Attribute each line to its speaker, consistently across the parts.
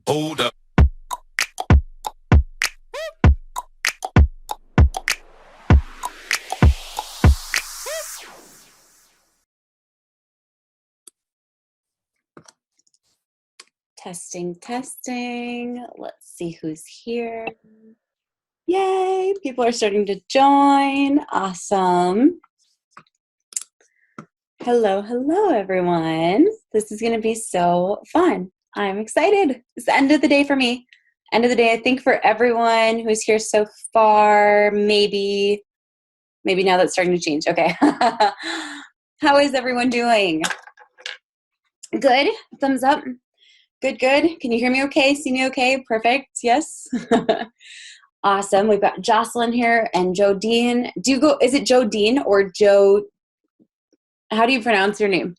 Speaker 1: Hold up.
Speaker 2: Testing, testing. Let's see who's here. Yay, people are starting to join. Awesome. Hello, hello, everyone. This is going to be so fun. I'm excited. It's the end of the day for me. End of the day, I think, for everyone who's here so far. Maybe now that's starting to change. Okay. How is everyone doing? Good? Thumbs up. Good, good. Can you hear me okay? See me okay? Perfect. Yes. Awesome. We've got Jocelyn here and Jodine. Is it Jodine or Joe? How do you pronounce your name?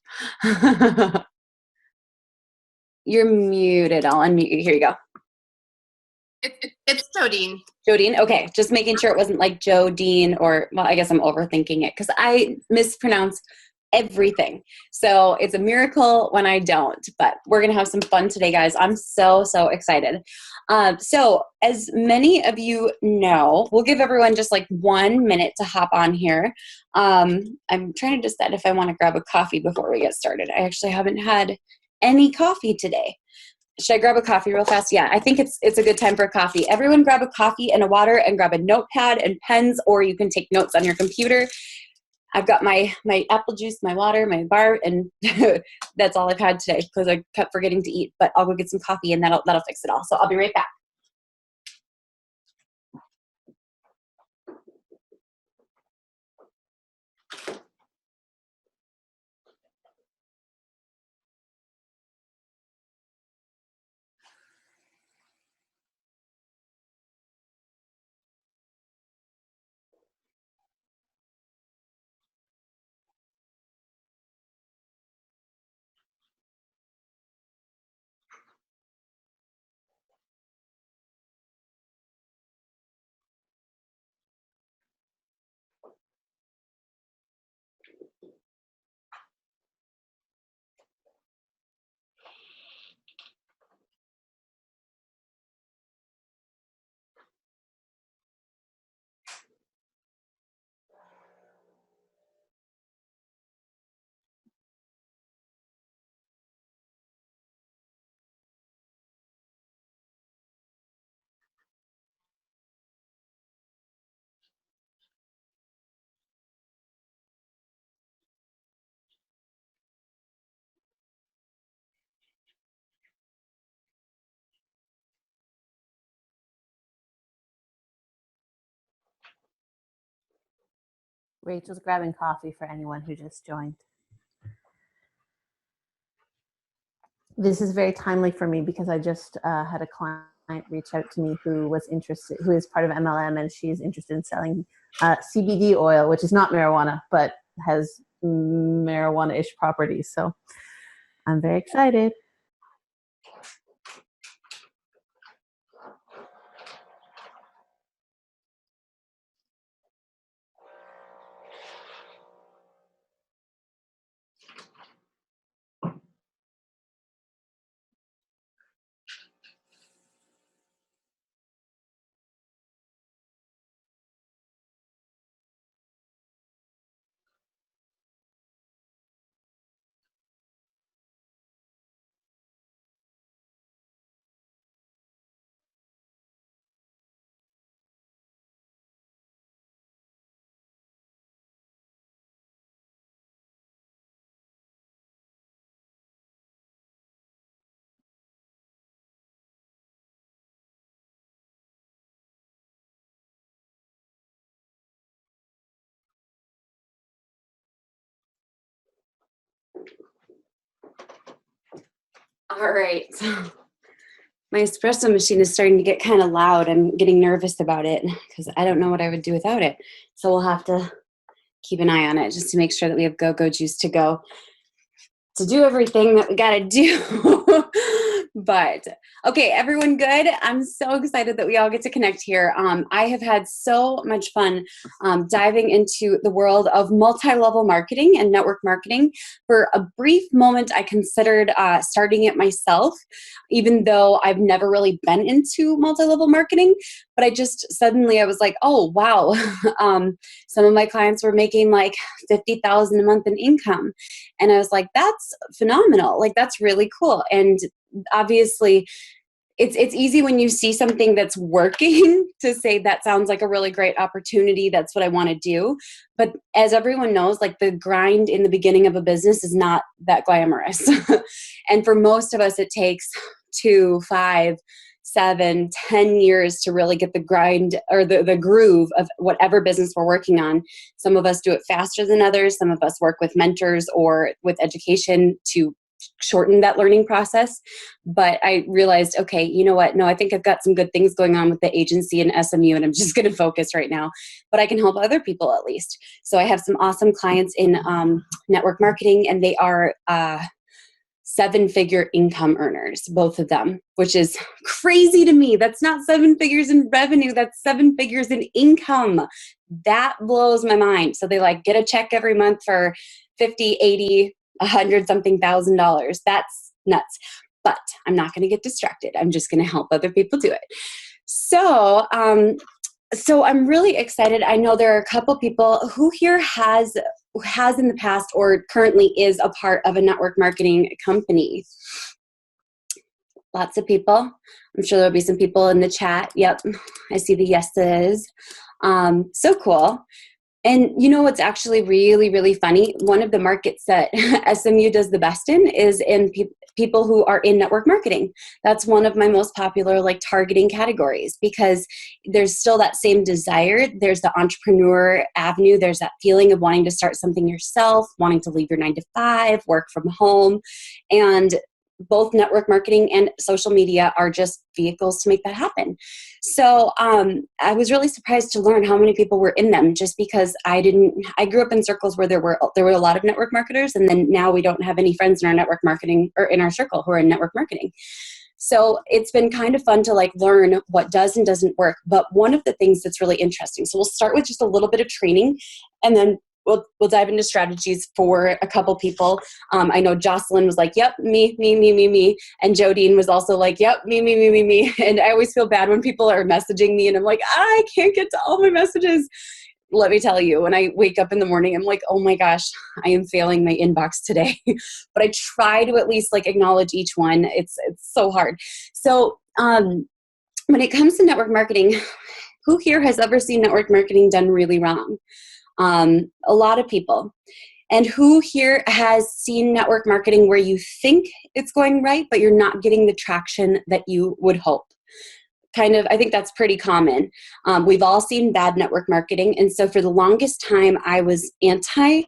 Speaker 2: You're muted. I'll unmute you. Here you go.
Speaker 3: It's Jodine.
Speaker 2: Jodine? Okay. Just making sure it wasn't like Jodine or, well, I guess I'm overthinking it because I mispronounce everything. So it's a miracle when I don't, but we're going to have some fun today, guys. I'm so excited. So as many of you know, we'll give everyone just like 1 minute to hop on here. I'm trying to decide if I want to grab a coffee before we get started. I actually haven't had any coffee today. Should I grab a coffee real fast? Yeah, I think it's a good time for a coffee. Everyone grab a coffee and a water and grab a notepad and pens, or you can take notes on your computer. I've got my apple juice, my water, my bar, and that's all I've had today because I kept forgetting to eat. But I'll go get some coffee and that'll fix it all. So I'll be right back.
Speaker 4: Rachel's grabbing coffee for anyone who just joined. This is very timely for me because I just had a client reach out to me who is part of MLM, and she's interested in selling CBD oil, which is not marijuana, but has marijuana-ish properties. So I'm very excited.
Speaker 2: All right. My espresso machine is starting to get kind of loud. I'm getting nervous about it because I don't know what I would do without it. So we'll have to keep an eye on it just to make sure that we have go-go juice to go to do everything that we got to do But okay, everyone good? I'm so excited that we all get to connect here. I have had so much fun diving into the world of multi-level marketing and network marketing. For a brief moment, I considered starting it myself, even though I've never really been into multi-level marketing. But I was like, oh, wow. Some of my clients were making like $50,000 a month in income. And I was like, that's phenomenal. Like, that's really cool. And obviously it's easy when you see something that's working to say that sounds like a really great opportunity. That's what I want to do. But as everyone knows, like the grind in the beginning of a business is not that glamorous. And for most of us, it takes 2, 5, 7, 10 years to really get the grind or the groove of whatever business we're working on. Some of us do it faster than others. Some of us work with mentors or with education to shorten that learning process. But I realized, okay, you know what? No, I think I've got some good things going on with the agency and SMU, and I'm just going to focus right now. But I can help other people at least. So I have some awesome clients in network marketing, and they are 7-figure income earners, both of them, which is crazy to me. That's not 7 figures in revenue. That's 7 figures in income. That blows my mind. So they like get a check every month for 50, 80, 100 something $1,000. That's nuts. But I'm not going to get distracted. I'm just going to help other people do it. So I'm really excited. I know there are a couple people who here has in the past or currently is a part of a network marketing company. Lots of people. I'm sure there'll be some people in the chat. Yep. I see the yeses. So cool. And you know what's actually really, really funny? One of the markets that SMU does the best in is in people who are in network marketing. That's one of my most popular like targeting categories because there's still that same desire. There's the entrepreneur avenue. There's that feeling of wanting to start something yourself, wanting to leave your 9 to 5, work from home. And both network marketing and social media are just vehicles to make that happen. So I was really surprised to learn how many people were in them just because I grew up in circles where there were a lot of network marketers, and then now we don't have any friends in our network marketing or in our circle who are in network marketing. So it's been kind of fun to like learn what does and doesn't work. But one of the things that's really interesting, so we'll start with just a little bit of training and then we'll dive into strategies for a couple people. I know Jocelyn was like, yep, me. And Jodine was also like, yep, me. And I always feel bad when people are messaging me and I'm like, I can't get to all my messages. Let me tell you, when I wake up in the morning, I'm like, oh my gosh, I am failing my inbox today. But I try to at least like acknowledge each one. It's so hard. So when it comes to network marketing, who here has ever seen network marketing done really wrong? A lot of people. And who here has seen network marketing where you think it's going right, but you're not getting the traction that you would hope? I think that's pretty common. We've all seen bad network marketing. And so for the longest time, I was anti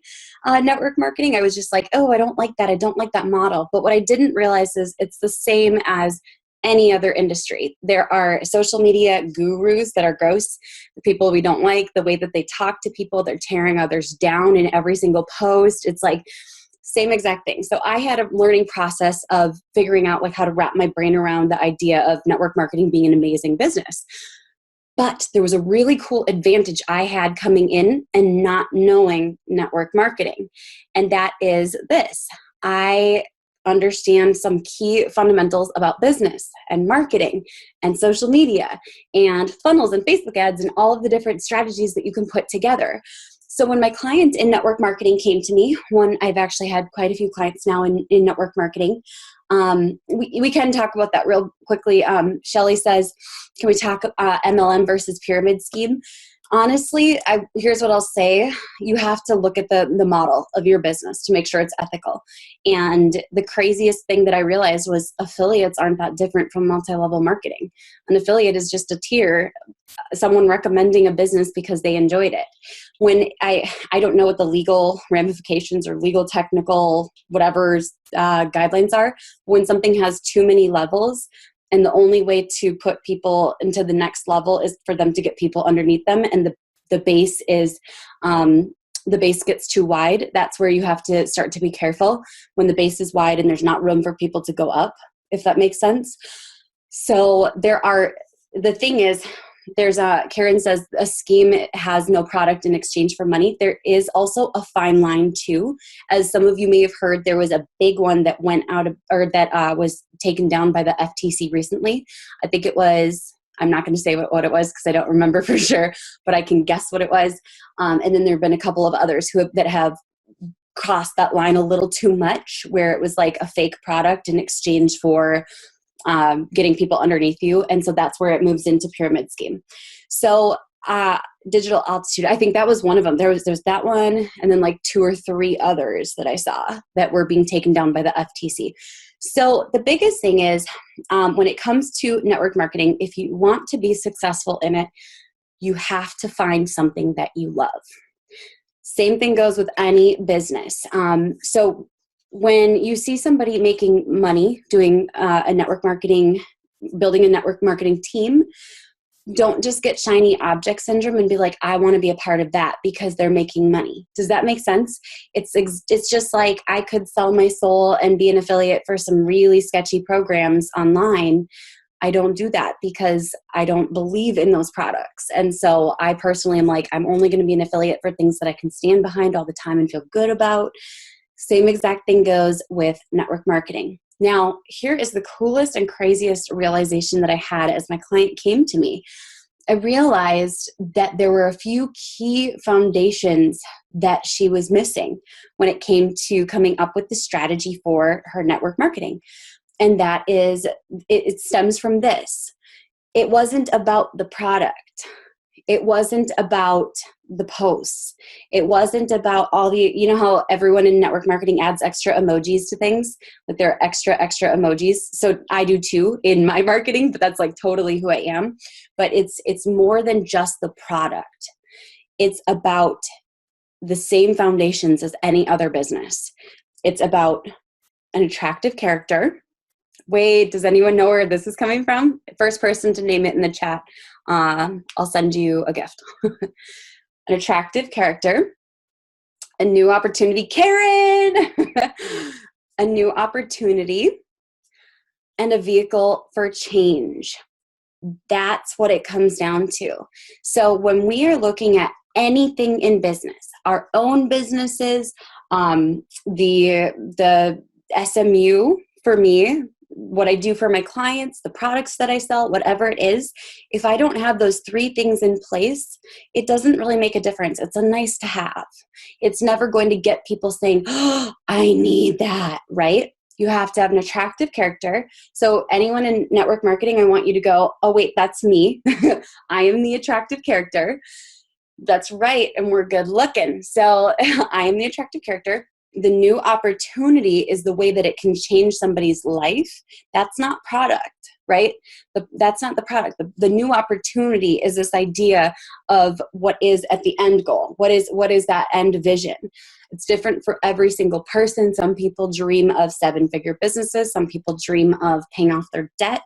Speaker 2: network marketing. I was just like, oh, I don't like that. I don't like that model. But what I didn't realize is it's the same as any other industry. There are social media gurus that are gross, the people we don't like, the way that they talk to people, they're tearing others down in every single post. It's like same exact thing. So I had a learning process of figuring out like how to wrap my brain around the idea of network marketing being an amazing business. But there was a really cool advantage I had coming in and not knowing network marketing. And that is this. I understand some key fundamentals about business and marketing and social media and funnels and Facebook ads and all of the different strategies that you can put together. So when my clients in network marketing came to me, I've actually had quite a few clients now in network marketing. We can talk about that real quickly. Shelly says, can we talk MLM versus pyramid scheme? Honestly, here's what I'll say. You have to look at the model of your business to make sure it's ethical. And the craziest thing that I realized was affiliates aren't that different from multi-level marketing. An affiliate is just a tier, someone recommending a business because they enjoyed it. When I don't know what the legal ramifications or legal technical whatever guidelines are, when something has too many levels, and the only way to put people into the next level is for them to get people underneath them. And the base is, the base gets too wide. That's where you have to start to be careful when the base is wide and there's not room for people to go up. if that makes sense. So the thing is, Karen says a scheme has no product in exchange for money. There is also a fine line too. As some of you may have heard, there was a big one that went out of, or that was taken down by the FTC recently. I think it was, I'm not going to say what it was because I don't remember for sure, but I can guess what it was. And then there have been a couple of others that have crossed that line a little too much, where it was like a fake product in exchange for getting people underneath you. And so that's where it moves into pyramid scheme. So digital altitude, I think that was one of them. There was that one, and then like 2 or 3 others that I saw that were being taken down by the FTC. So the biggest thing is when it comes to network marketing, if you want to be successful in it, you have to find something that you love. Same thing goes with any business. So when you see somebody making money doing a network marketing, building a network marketing team, don't just get shiny object syndrome and be like, I want to be a part of that because they're making money. Does that make sense? It's just like I could sell my soul and be an affiliate for some really sketchy programs online. I don't do that because I don't believe in those products. And so I personally am like, I'm only going to be an affiliate for things that I can stand behind all the time and feel good about. Same exact thing goes with network marketing. Now, here is the coolest and craziest realization that I had as my client came to me. I realized that there were a few key foundations that she was missing when it came to coming up with the strategy for her network marketing. And that is, it stems from this. It wasn't about the product. It wasn't about the posts. It wasn't about all the, you know how everyone in network marketing adds extra emojis to things, like there are extra emojis. So I do too in my marketing, but that's like totally who I am. But it's more than just the product. It's about the same foundations as any other business. It's about an attractive character. Wait, does anyone know where this is coming from? First person to name it in the chat. I'll send you a gift. An attractive character, a new opportunity, Karen, a new opportunity, and a vehicle for change. That's what it comes down to. So when we are looking at anything in business, our own businesses, the SMU for me, what I do for my clients, the products that I sell, whatever it is, if I don't have those 3 things in place, it doesn't really make a difference. It's a nice to have. It's never going to get people saying, oh, I need that, right? You have to have an attractive character. So anyone in network marketing, I want you to go, oh, wait, that's me. I am the attractive character. That's right. And we're good looking. So I am the attractive character. The new opportunity is the way that it can change somebody's life. That's not product, right? That's not the product. The new opportunity is this idea of what is at the end goal. What is that end vision? It's different for every single person. Some people dream of 7-figure businesses. Some people dream of paying off their debt.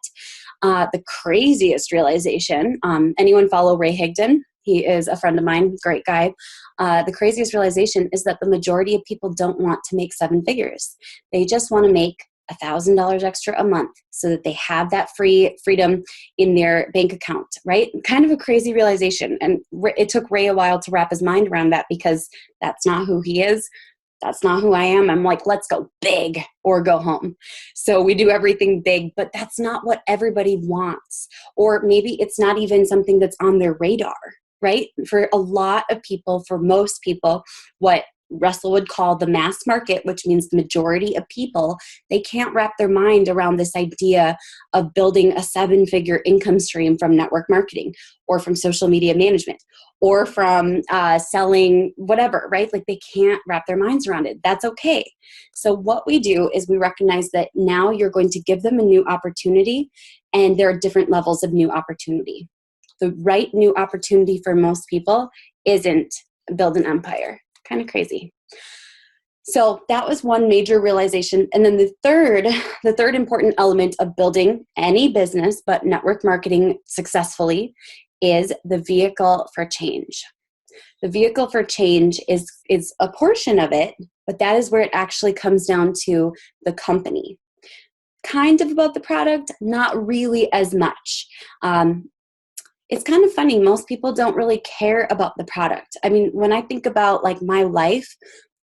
Speaker 2: The craziest realization, anyone follow Ray Higdon? He is a friend of mine, great guy. The craziest realization is that the majority of people don't want to make 7 figures. They just want to make $1,000 extra a month so that they have that freedom in their bank account, right? Kind of a crazy realization. And it took Ray a while to wrap his mind around that because that's not who he is. That's not who I am. I'm like, let's go big or go home. So we do everything big, but that's not what everybody wants. Or maybe it's not even something that's on their radar. Right? For a lot of people, for most people, what Russell would call the mass market, which means the majority of people, they can't wrap their mind around this idea of building a 7-figure income stream from network marketing or from social media management or from selling whatever, right? Like they can't wrap their minds around it. That's okay. So what we do is we recognize that now you're going to give them a new opportunity, and there are different levels of new opportunity. The right new opportunity for most people isn't build an empire. Kind of crazy. So that was one major realization. And then the third important element of building any business, but network marketing successfully, is the vehicle for change. The vehicle for change is a portion of it, but that is where it actually comes down to the company. kind of about the product, not really as much. It's kind of funny. Most people don't really care about the product. I mean, when I think about like my life,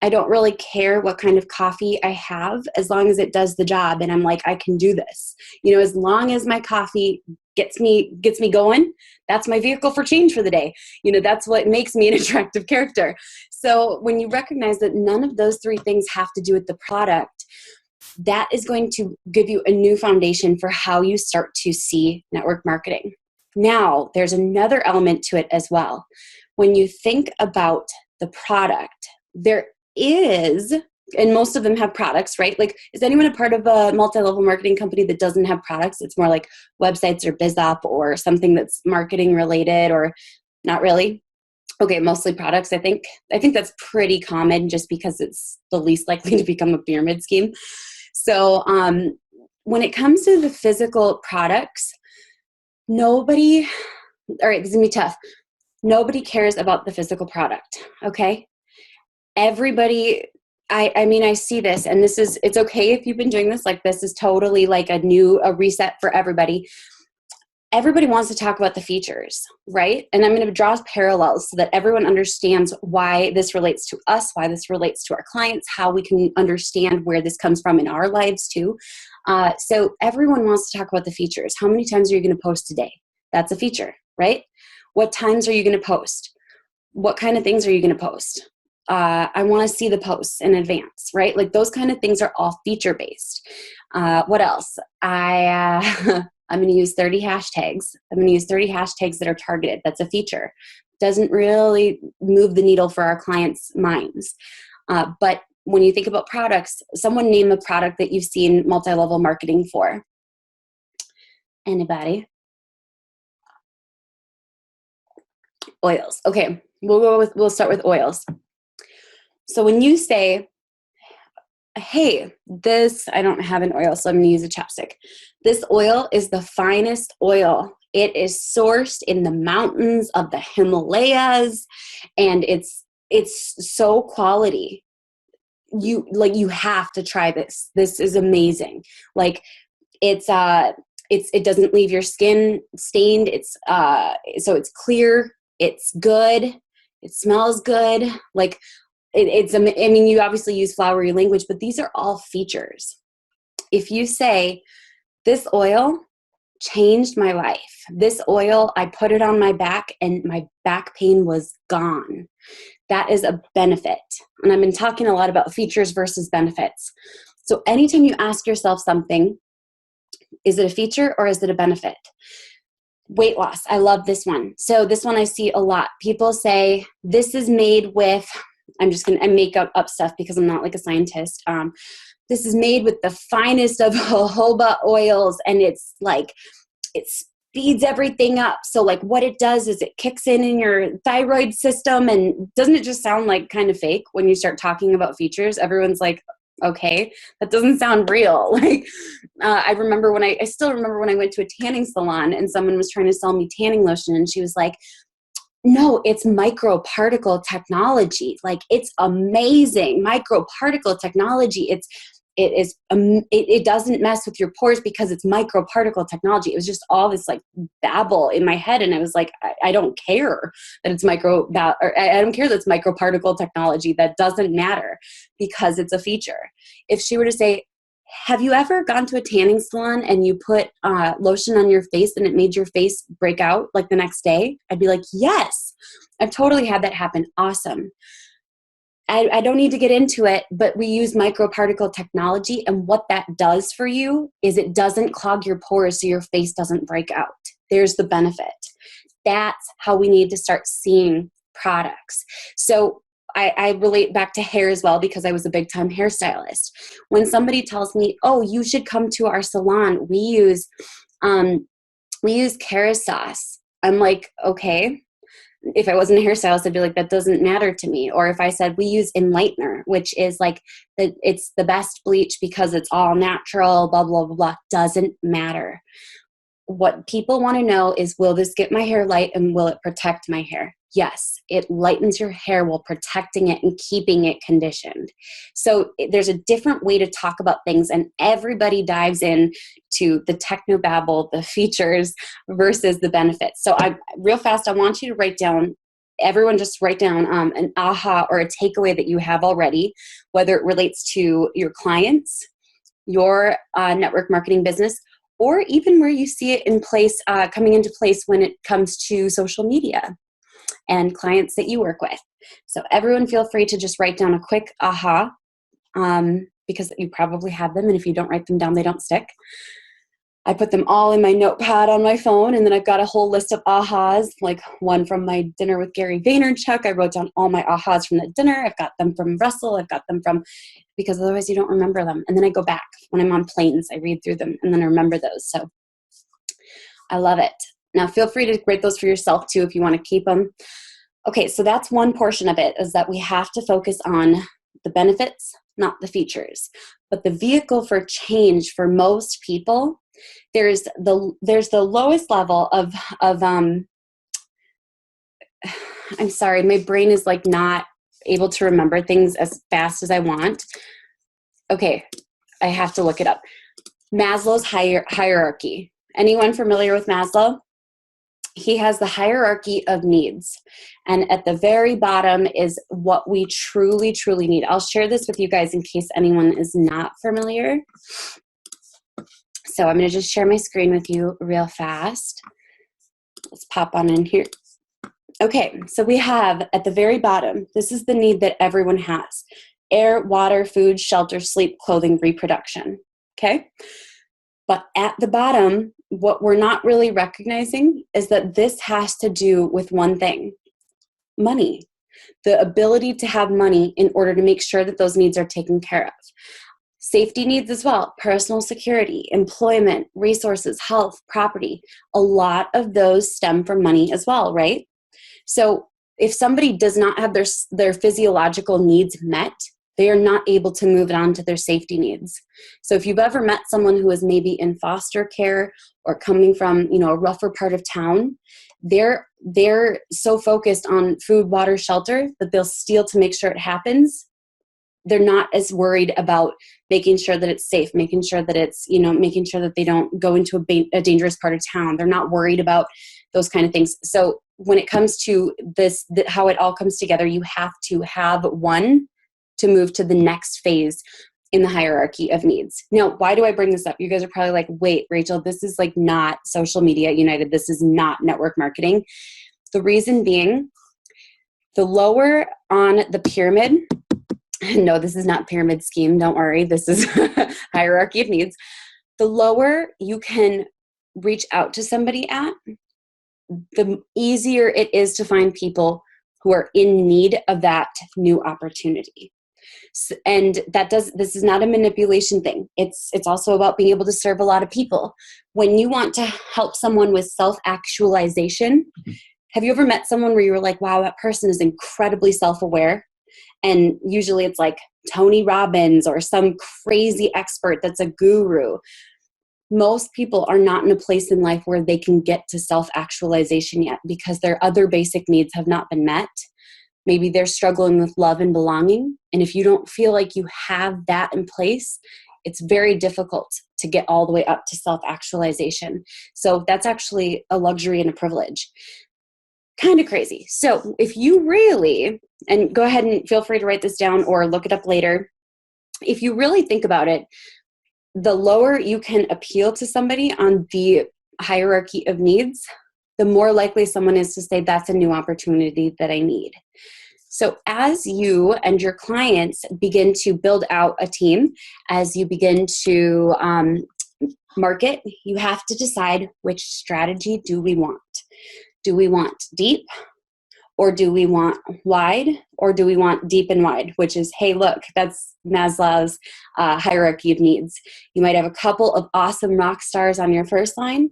Speaker 2: I don't really care what kind of coffee I have as long as it does the job. And I'm like, I can do this. You know, as long as my coffee gets me going, that's my vehicle for change for the day. You know, that's what makes me an attractive character. So when you recognize that none of those three things have to do with the product, that is going to give you a new foundation for how you start to see network marketing. Now, there's another element to it as well. When you think about the product, there is, and most of them have products, right? Like, is anyone a part of a multi-level marketing company that doesn't have products? It's more like websites or BizUp or something that's marketing related, or not really? Okay, mostly products, I think. I think that's pretty common just because it's the least likely to become a pyramid scheme. So when it comes to the physical products, all right, this is going to be tough. Nobody cares about the physical product, okay? Everybody, I mean, I see this, and it's okay if you've been doing this, like this is totally like a reset for everybody. Everybody wants to talk about the features, right? And I'm going to draw parallels so that everyone understands why this relates to us, why this relates to our clients, how we can understand where this comes from in our lives too. So everyone wants to talk about the features. How many times are you going to post today? That's a feature, right? What times are you going to post? What kind of things are you going to post? I want to see the posts in advance, right? Like those kind of things are all feature-based. What else? I'm going to use 30 hashtags. I'm going to use 30 hashtags that are targeted. That's a feature. Doesn't really move the needle for our clients' minds. But when you think about products, someone name a product that you've seen multi-level marketing for. Anybody? Oils. Okay, we'll start with oils. So when you say, hey, I don't have an oil, so I'm going to use a chapstick. This oil is the finest oil. It is sourced in the mountains of the Himalayas, and it's so quality. You have to try this. This is amazing. Like it doesn't leave your skin stained. So it's clear. It's good. It smells good. Like I mean, you obviously use flowery language, but these are all features. If you say, this oil changed my life. This oil, I put it on my back and my back pain was gone. That is a benefit. And I've been talking a lot about features versus benefits. So anytime you ask yourself something, is it a feature or is it a benefit? Weight loss. I love this one. So this one I see a lot. People say, this is made with, I'm just going to make up stuff because I'm not like a scientist. This is made with the finest of jojoba oils, and it's like, it speeds everything up. So like what it does is it kicks in your thyroid system, and doesn't it just sound like kind of fake when you start talking about features? Everyone's like, okay, that doesn't sound real. Like, I still remember when I went to a tanning salon and someone was trying to sell me tanning lotion, and she was like, no, it's microparticle technology. Like, it's amazing. Microparticle technology. It doesn't mess with your pores because it's microparticle technology. It was just all this like babble in my head. And I was like, I don't care that it's I don't care that it's microparticle technology. That doesn't matter because it's a feature. If she were to say, have you ever gone to a tanning salon and you put lotion on your face and it made your face break out like the next day? I'd be like, yes, I've totally had that happen. Awesome. I don't need to get into it, but we use microparticle technology, and what that does for you is it doesn't clog your pores so your face doesn't break out. There's the benefit. That's how we need to start seeing products. So I relate back to hair as well because I was a big time hairstylist. When somebody tells me, oh, you should come to our salon, we use Cara sauce. I'm like, okay. If I wasn't a hairstylist, I'd be like, that doesn't matter to me. Or if I said we use Enlightener, which is like, it's the best bleach because it's all natural, blah, blah, blah, blah, doesn't matter. What people want to know is, will this get my hair light and will it protect my hair? Yes, it lightens your hair while protecting it and keeping it conditioned. So there's a different way to talk about things, and everybody dives in to the technobabble, the features versus the benefits. So real fast, I want you to write down, everyone just write down an aha or a takeaway that you have already, whether it relates to your clients, your network marketing business, or even where you see it in place, coming into place when it comes to social media and clients that you work with. So everyone feel free to just write down a quick aha, because you probably have them, and if you don't write them down, they don't stick. I put them all in my notepad on my phone, and then I've got a whole list of ahas, like one from my dinner with Gary Vaynerchuk. I wrote down all my ahas from that dinner. I've got them from Russell. I've got them from, because otherwise you don't remember them. And then I go back when I'm on planes, I read through them, and then I remember those. So I love it. Now, feel free to write those for yourself too if you want to keep them. Okay, so that's one portion of it, is that we have to focus on the benefits, not the features. But the vehicle for change for most people, there's the lowest level of I'm sorry, my brain is like not able to remember things as fast as I want. Okay, I have to look it up. Maslow's hierarchy. Anyone familiar with Maslow? He has the hierarchy of needs. And at the very bottom is what we truly, truly need. I'll share this with you guys in case anyone is not familiar. So I'm going to just share my screen with you real fast. Let's pop on in here. Okay, so we have at the very bottom, this is the need that everyone has. Air, water, food, shelter, sleep, clothing, reproduction. Okay? But at the bottom, what we're not really recognizing is that this has to do with one thing: money. The ability to have money in order to make sure that those needs are taken care of. Safety needs as well, personal security, employment, resources, health, property. A lot of those stem from money as well, right? So if somebody does not have their physiological needs met, they are not able to move on to their safety needs. So if you've ever met someone who is maybe in foster care or coming from, a rougher part of town, they're so focused on food, water, shelter that they'll steal to make sure it happens. They're not as worried about making sure that it's safe, making sure that it's, making sure that they don't go into a dangerous part of town. They're not worried about those kind of things. So when it comes to this, how it all comes together, you have to have one to move to the next phase in the hierarchy of needs. Now, why do I bring this up? You guys are probably like, wait, Rachel, this is like not Social Media United. This is not network marketing. The reason being, the lower on the pyramid, no, this is not pyramid scheme. Don't worry. This is hierarchy of needs. The lower you can reach out to somebody at, the easier it is to find people who are in need of that new opportunity. And this is not a manipulation thing. It's also about being able to serve a lot of people. When you want to help someone with self-actualization, have you ever met someone where you were like, wow, that person is incredibly self-aware? And usually it's like Tony Robbins or some crazy expert that's a guru. Most people are not in a place in life where they can get to self-actualization yet because their other basic needs have not been met. Maybe they're struggling with love and belonging. And if you don't feel like you have that in place, it's very difficult to get all the way up to self-actualization. So that's actually a luxury and a privilege. Kind of crazy. So if you really, and go ahead and feel free to write this down or look it up later. If you really think about it, the lower you can appeal to somebody on the hierarchy of needs, the more likely someone is to say, that's a new opportunity that I need. So as you and your clients begin to build out a team, as you begin to market, you have to decide which strategy do we want. Do we want deep, or do we want wide, or do we want deep and wide, which is, hey, look, that's Maslow's hierarchy of needs. You might have a couple of awesome rock stars on your first line,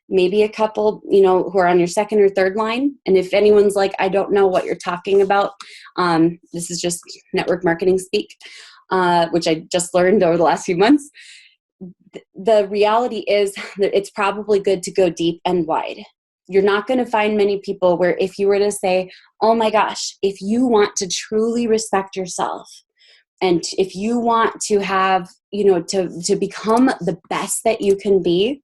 Speaker 2: maybe a couple, who are on your second or third line. And if anyone's like, I don't know what you're talking about, this is just network marketing speak, which I just learned over the last few months. The reality is that it's probably good to go deep and wide. You're not going to find many people where if you were to say, oh my gosh, if you want to truly respect yourself, and if you want to have, to become the best that you can be,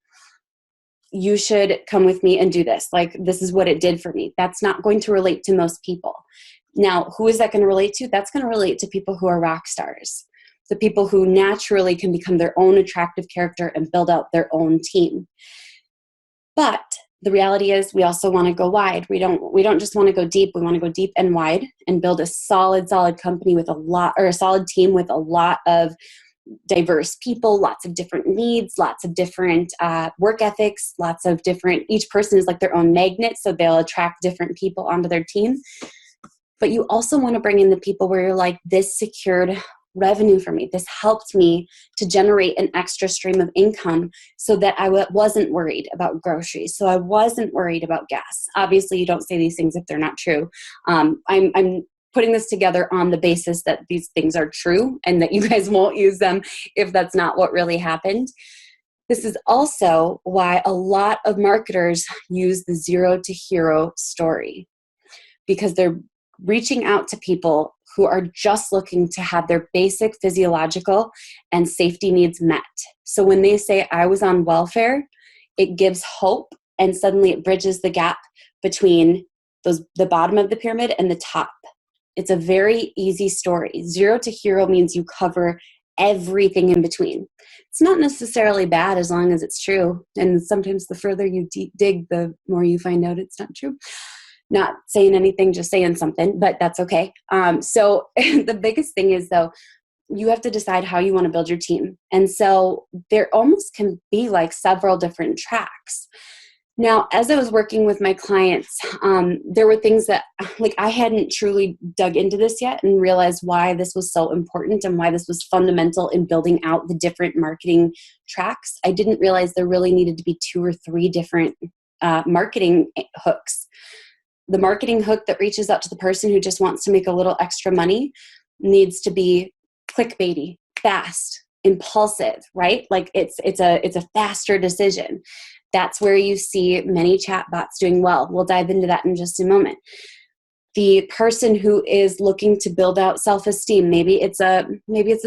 Speaker 2: you should come with me and do this. Like, this is what it did for me. That's not going to relate to most people. Now, who is that going to relate to? That's going to relate to people who are rock stars, the people who naturally can become their own attractive character and build out their own team. But the reality is we also want to go wide. We don't just want to go deep. We want to go deep and wide and build a solid company with a solid team with a lot of diverse people, lots of different needs, lots of different work ethics, each person is like their own magnet, so they'll attract different people onto their team. But you also want to bring in the people where you're like, this secured revenue for me. This helped me to generate an extra stream of income so that I wasn't worried about groceries. So I wasn't worried about gas. Obviously, you don't say these things if they're not true. I'm putting this together on the basis that these things are true and that you guys won't use them if that's not what really happened. This is also why a lot of marketers use the 0 to hero story, because they're reaching out to people who are just looking to have their basic physiological and safety needs met. So when they say, I was on welfare, it gives hope, and suddenly it bridges the gap between the bottom of the pyramid and the top. It's a very easy story. 0 to hero means you cover everything in between. It's not necessarily bad as long as it's true. And sometimes the further you dig, the more you find out it's not true. Not saying anything, just saying something, but that's okay. So the biggest thing is, though, you have to decide how you want to build your team. And so there almost can be like several different tracks. Now, as I was working with my clients, there were things that like I hadn't truly dug into this yet and realized why this was so important and why this was fundamental in building out the different marketing tracks. I didn't realize there really needed to be 2 or 3 different marketing hooks. The marketing hook that reaches out to the person who just wants to make a little extra money needs to be clickbaity, fast, impulsive, right? Like it's a faster decision. That's where you see many chatbots doing well. We'll dive into that in just a moment. The person who is looking to build out self-esteem, maybe it's a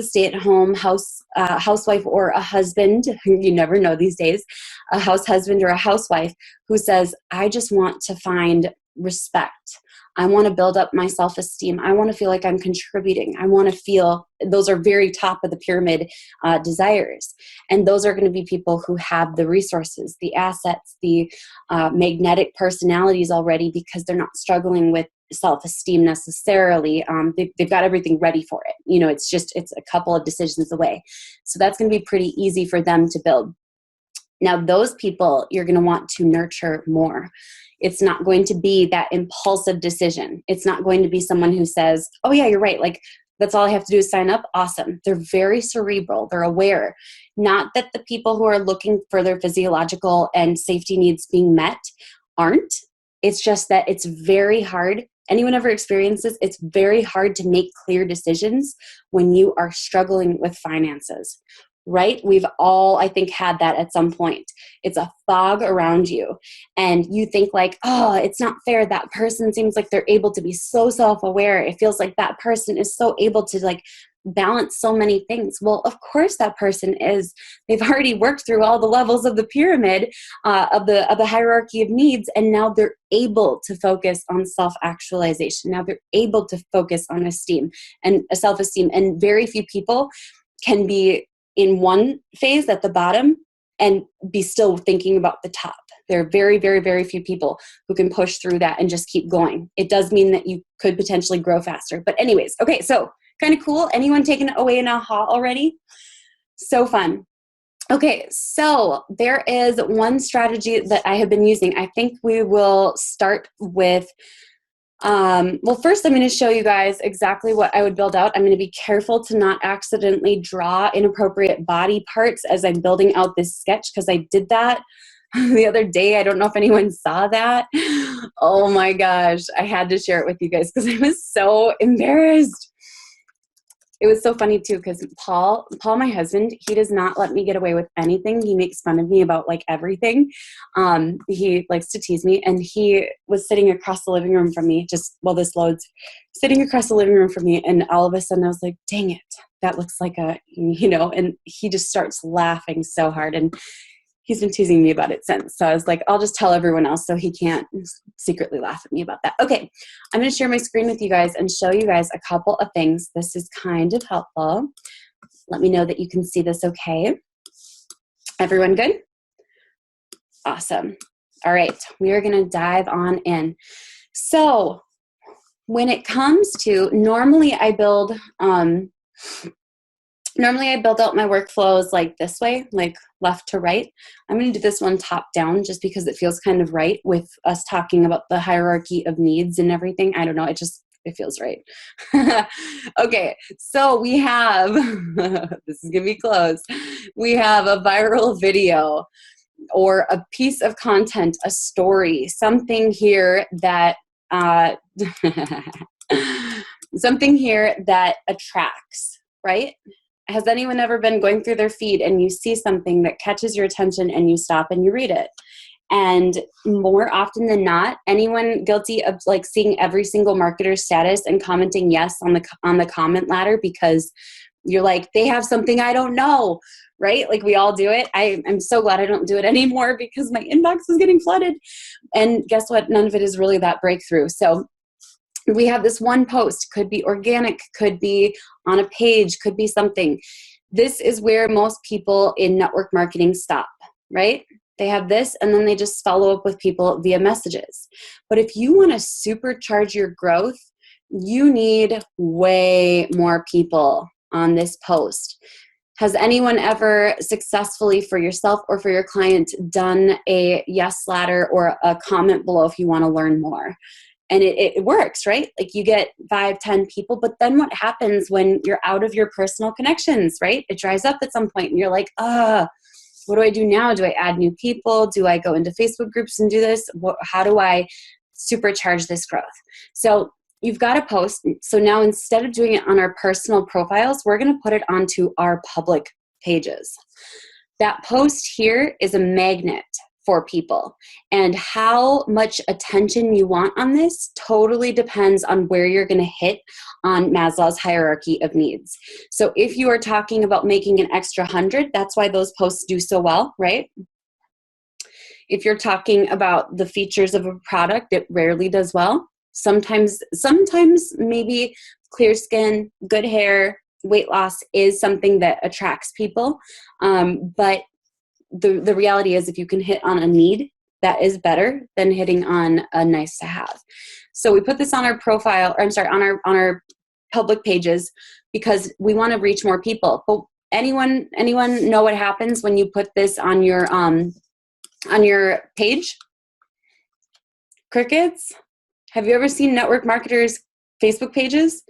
Speaker 2: stay-at-home housewife or a husband. You never know these days. A house husband or a housewife who says, I just want to find respect. I want to build up my self-esteem. I want to feel like I'm contributing. I want to feel, those are very top of the pyramid desires. And those are going to be people who have the resources, the assets, the magnetic personalities already, because they're not struggling with self-esteem necessarily. They've got everything ready for it. It's a couple of decisions away. So that's going to be pretty easy for them to build. Now, those people you're going to want to nurture more. It's not going to be that impulsive decision. It's not going to be someone who says, oh yeah, you're right. Like, that's all I have to do is sign up. Awesome. They're very cerebral. They're aware. Not that the people who are looking for their physiological and safety needs being met aren't. It's just that it's very hard. Anyone ever experiences, it's very hard to make clear decisions when you are struggling with finances. Right? We've all, I think, had that at some point. It's a fog around you. And you think like, oh, it's not fair. That person seems like they're able to be so self-aware. It feels like that person is so able to like balance so many things. Well, of course that person is. They've already worked through all the levels of the pyramid of the hierarchy of needs. And now they're able to focus on self-actualization. Now they're able to focus on esteem and self-esteem. And very few people can be in one phase at the bottom and be still thinking about the top. There are very, very, very few people who can push through that and just keep going. It does mean that you could potentially grow faster. But anyways, okay, so kind of cool. Anyone taking away an aha already? So fun. Okay, so there is one strategy that I have been using. I think we will start with well, first I'm going to show you guys exactly what I would build out. I'm going to be careful to not accidentally draw inappropriate body parts as I'm building out this sketch, because I did that the other day. I don't know if anyone saw that. Oh my gosh. I had to share it with you guys because I was so embarrassed. it was so funny too, because Paul, my husband, he does not let me get away with anything. He makes fun of me about like everything. He likes to tease me, and he was sitting across the living room from me, just while this loads, sitting across the living room from me. And all of a sudden I was like, dang it, that looks like a, and he just starts laughing so hard. And he's been teasing me about it since. So I was like, I'll just tell everyone else so he can't secretly laugh at me about that. Okay, I'm going to share my screen with you guys and show you guys a couple of things. This is kind of helpful. Let me know that you can see this okay. Everyone good? Awesome. All right, we are going to dive on in. So when it comes to, normally I build out my workflows like this way, like left to right. I'm going to do this one top down just because it feels kind of right with us talking about the hierarchy of needs and everything. I don't know. It feels right. Okay. So we have, this is going to be close. We have a viral video or a piece of content, a story, something here that, something here that attracts, right? Has anyone ever been going through their feed and you see something that catches your attention and you stop and you read it? And more often than not, anyone guilty of like seeing every single marketer's status and commenting yes on the comment ladder because you're like, they have something I don't know, right? Like we all do it. I'm so glad I don't do it anymore because my inbox is getting flooded. And guess what? None of it is really that breakthrough. So we have this one post, could be organic, could be on a page, could be something. This is where most people in network marketing stop, right? They have this and then they just follow up with people via messages. But if you want to supercharge your growth, you need way more people on this post. Has anyone ever successfully for yourself or for your client done a yes ladder or a comment below if you want to learn more? And it works, right? Like you get 5, 10 people, but then what happens when you're out of your personal connections, right? It dries up at some point and you're like, what do I do now? Do I add new people? Do I go into Facebook groups and do this? How do I supercharge this growth? So you've got a post. So now instead of doing it on our personal profiles, we're going to put it onto our public pages. That post here is a magnet for people, and how much attention you want on this totally depends on where you're going to hit on Maslow's hierarchy of needs. So if you are talking about making an extra 100, that's why those posts do so well, right? If you're talking about the features of a product, it rarely does well. Sometimes maybe clear skin, good hair, weight loss is something that attracts people, but the reality is if you can hit on a need, that is better than hitting on a nice to have. So we put this on our profile, or I'm sorry, on our public pages because we want to reach more people. But anyone know what happens when you put this on your page? Crickets? Have you ever seen network marketers' Facebook pages?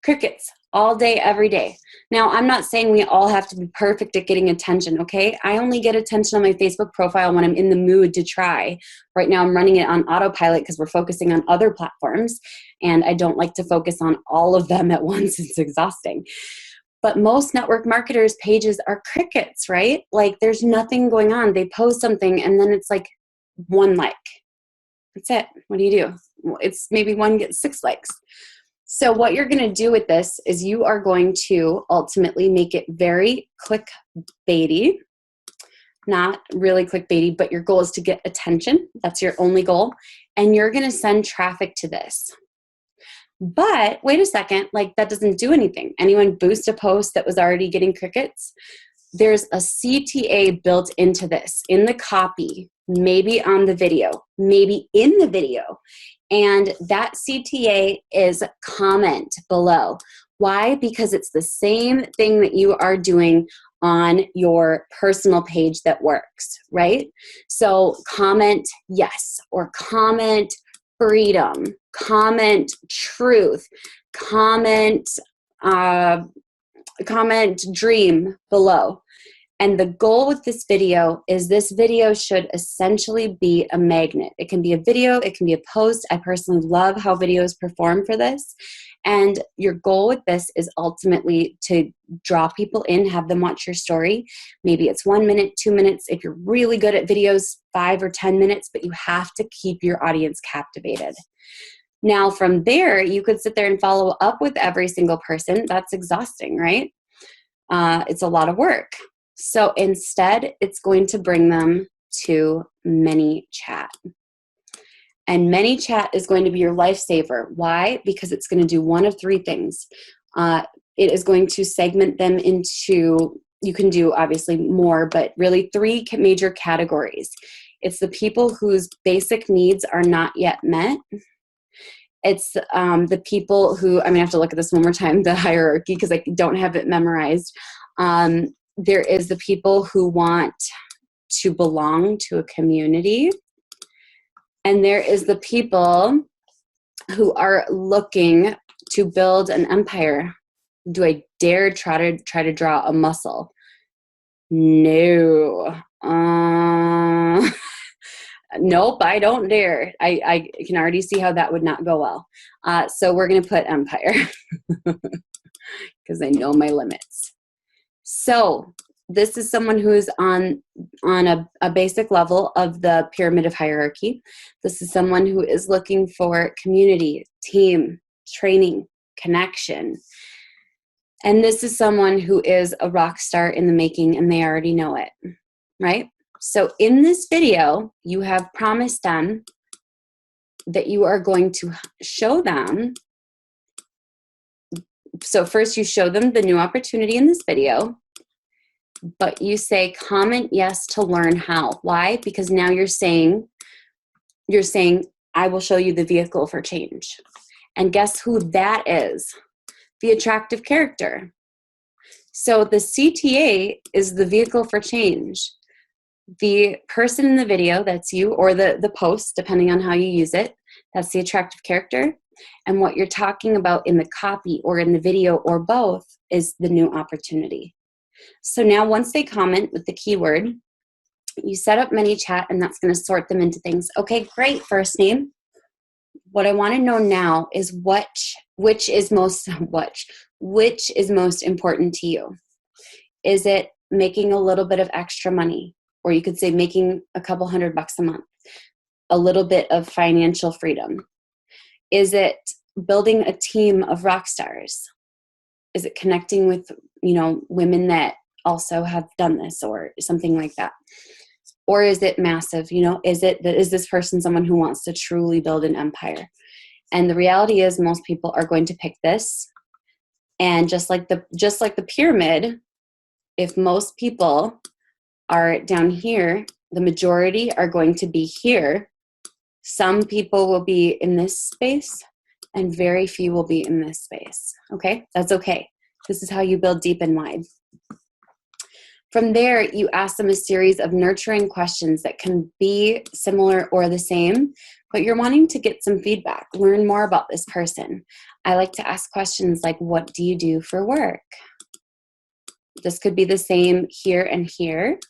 Speaker 2: Crickets. All day, every day. Now, I'm not saying we all have to be perfect at getting attention, okay? I only get attention on my Facebook profile when I'm in the mood to try. Right now, I'm running it on autopilot because we're focusing on other platforms, and I don't like to focus on all of them at once. It's exhausting. But most network marketers' pages are crickets, right? Like, there's nothing going on. They post something, and then it's like 1 like. That's it. What do? It's maybe one gets 6 likes. So what you're going to do with this is you are going to ultimately make it very clickbaity, not really clickbaity, but your goal is to get attention. That's your only goal. And you're going to send traffic to this. But wait a second, like that doesn't do anything. Anyone boost a post that was already getting crickets? There's a CTA built into this, in the copy, maybe on the video, maybe in the video. And that CTA is comment below. Why? Because it's the same thing that you are doing on your personal page that works, right? So comment yes, or comment freedom, comment truth, comment dream below. And the goal with this video is this video should essentially be a magnet. It can be a video, it can be a post. I personally love how videos perform for this. And your goal with this is ultimately to draw people in, have them watch your story. Maybe it's 1 minute, 2 minutes. If you're really good at videos, 5 or 10 minutes, but you have to keep your audience captivated. Now, from there, you could sit there and follow up with every single person. That's exhausting, right? It's a lot of work. So instead, it's going to bring them to ManyChat. And ManyChat is going to be your lifesaver. Why? Because it's going to do one of three things. It is going to segment them into, you can do obviously more, but really three major categories. It's the people whose basic needs are not yet met. It's the people who, I'm going to have to look at this one more time, the hierarchy, because I don't have it memorized. There is the people who want to belong to a community. And there is the people who are looking to build an empire. Do I dare try to draw a muscle? No. Nope, I don't dare. I can already see how that would not go well. So we're going to put empire because I know my limits. So this is someone who is on a basic level of the pyramid of hierarchy. This is someone who is looking for community, team, training, connection. And this is someone who is a rock star in the making, and they already know it, right? So in this video, you have promised them that you are going to show them. So first you show them the new opportunity in this video, but you say, comment yes to learn how. Why? Because now you're saying, I will show you the vehicle for change. And guess who that is? The attractive character. So the CTA is the vehicle for change. The person in the video, that's you, or the post, depending on how you use it, that's the attractive character. And what you're talking about in the copy or in the video or both is the new opportunity. So now once they comment with the keyword, you set up ManyChat, and that's going to sort them into things. Okay, great, first name. What I want to know now is which is most important to you. Is it making a little bit of extra money? Or you could say making a couple $100 a month, a little bit of financial freedom. Is it building a team of rock stars? Is it connecting with, women that also have done this or something like that? Or is it massive? Is this person someone who wants to truly build an empire? And the reality is most people are going to pick this. And just like the pyramid, if most people are down here, the majority are going to be here. Some people will be in this space and very few will be in this space. Okay, that's okay. This is how you build deep and wide. From there, you ask them a series of nurturing questions that can be similar or the same, but you're wanting to get some feedback, learn more about this person. I like to ask questions like, what do you do for work? This could be the same here and here.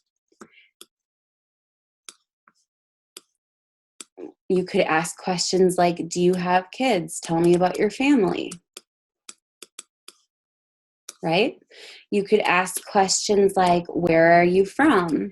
Speaker 2: You could ask questions like, do you have kids? Tell me about your family. Right? You could ask questions like, where are you from?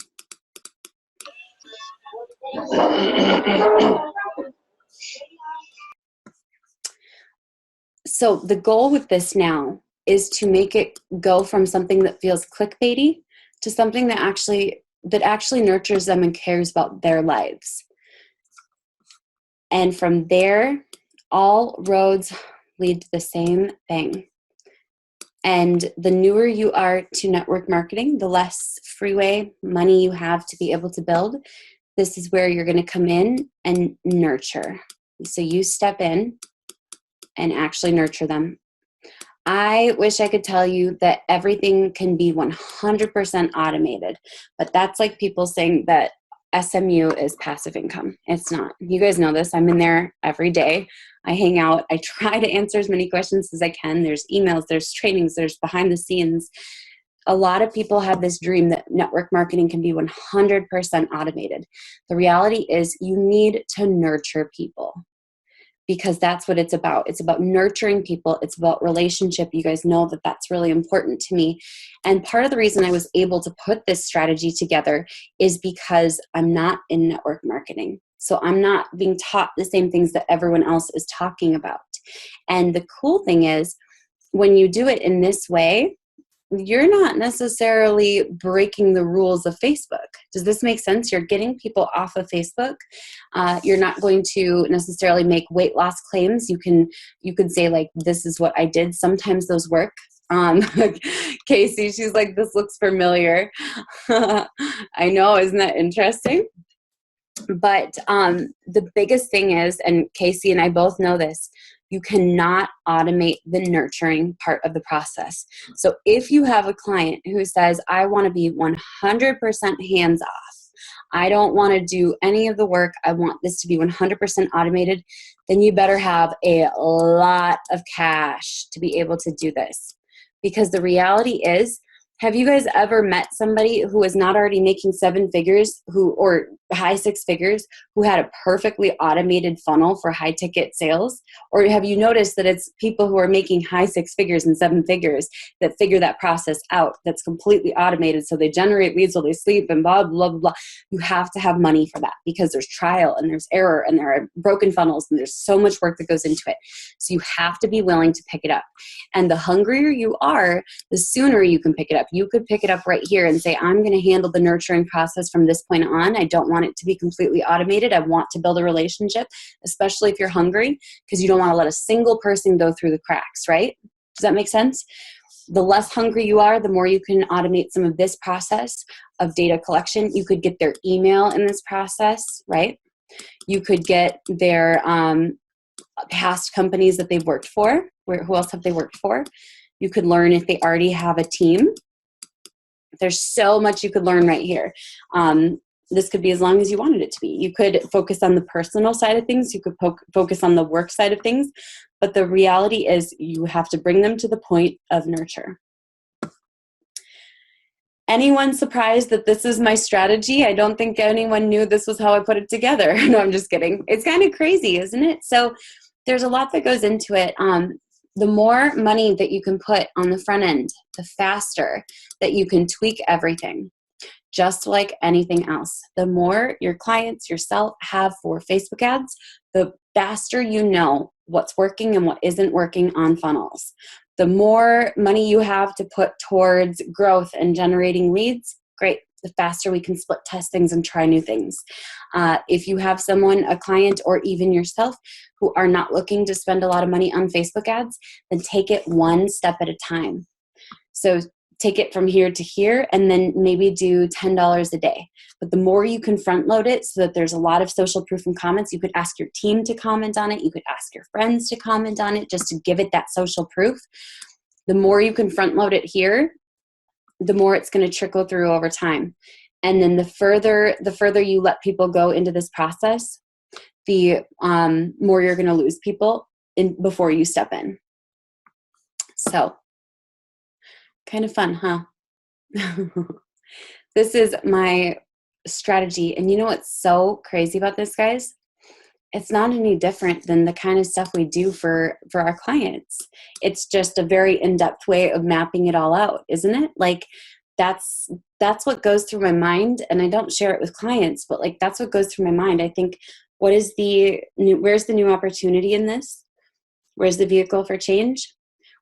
Speaker 2: So the goal with this now is to make it go from something that feels clickbaity to something that actually nurtures them and cares about their lives. And from there, all roads lead to the same thing. And the newer you are to network marketing, the less freeway money you have to be able to build. This is where you're going to come in and nurture. So you step in and actually nurture them. I wish I could tell you that everything can be 100% automated, but that's like people saying that SMU is passive income. It's not. You guys know this. I'm in there every day. I hang out. I try to answer as many questions as I can. There's emails, there's trainings, there's behind the scenes. A lot of people have this dream that network marketing can be 100% automated. The reality is you need to nurture people, because that's what it's about. It's about nurturing people. It's about relationship. You guys know that that's really important to me. And part of the reason I was able to put this strategy together is because I'm not in network marketing. So I'm not being taught the same things that everyone else is talking about. And the cool thing is, when you do it in this way, you're not necessarily breaking the rules of Facebook. Does this make sense? You're getting people off of Facebook. You're not going to necessarily make weight loss claims. You could say, like, this is what I did. Sometimes those work. Casey, she's like, this looks familiar. I know, isn't that interesting? But the biggest thing is, and Casey and I both know this, you cannot automate the nurturing part of the process. So if you have a client who says, I want to be 100% hands off, I don't want to do any of the work, I want this to be 100% automated, then you better have a lot of cash to be able to do this. Because the reality is, have you guys ever met somebody who is not already making 7 figures or high 6 figures who had a perfectly automated funnel for high ticket sales? Or have you noticed that it's people who are making high 6 figures and 7 figures that figure that process out that's completely automated, so they generate leads while they sleep and blah, blah, blah, blah. You have to have money for that, because there's trial and there's error and there are broken funnels and there's so much work that goes into it. So you have to be willing to pick it up. And the hungrier you are, the sooner you can pick it up. You could pick it up right here and say, I'm going to handle the nurturing process from this point on. I don't want it to be completely automated. I want to build a relationship, especially if you're hungry, because you don't want to let a single person go through the cracks, right? Does that make sense? The less hungry you are, the more you can automate some of this process of data collection. You could get their email in this process, right? You could get their past companies that they've worked for. Who else have they worked for? You could learn if they already have a team. There's so much you could learn right here. This could be as long as you wanted it to be. You could focus on the personal side of things. You could focus on the work side of things. But the reality is you have to bring them to the point of nurture. Anyone surprised that this is my strategy? I don't think anyone knew this was how I put it together. No, I'm just kidding. It's kind of crazy, isn't it? So there's a lot that goes into it. The more money that you can put on the front end, the faster that you can tweak everything. Just like anything else, the more your clients, yourself have for Facebook ads, the faster you know what's working and what isn't working on funnels. The more money you have to put towards growth and generating leads, great. The faster we can split test things and try new things. If you have someone, a client, or even yourself who are not looking to spend a lot of money on Facebook ads, then take it one step at a time. So take it from here to here and then maybe do $10 a day. But the more you can front load it so that there's a lot of social proof and comments, you could ask your team to comment on it. You could ask your friends to comment on it just to give it that social proof. The more you can front load it here, the more it's going to trickle through over time. And then the further you let people go into this process, the more you're going to lose people before you step in. So kind of fun, huh? This is my strategy. And you know what's so crazy about this, guys? It's not any different than the kind of stuff we do for our clients. It's just a very in-depth way of mapping it all out, isn't it? Like that's what goes through my mind, and I don't share it with clients, but like that's what goes through my mind. I think, where's the new opportunity in this? Where's the vehicle for change?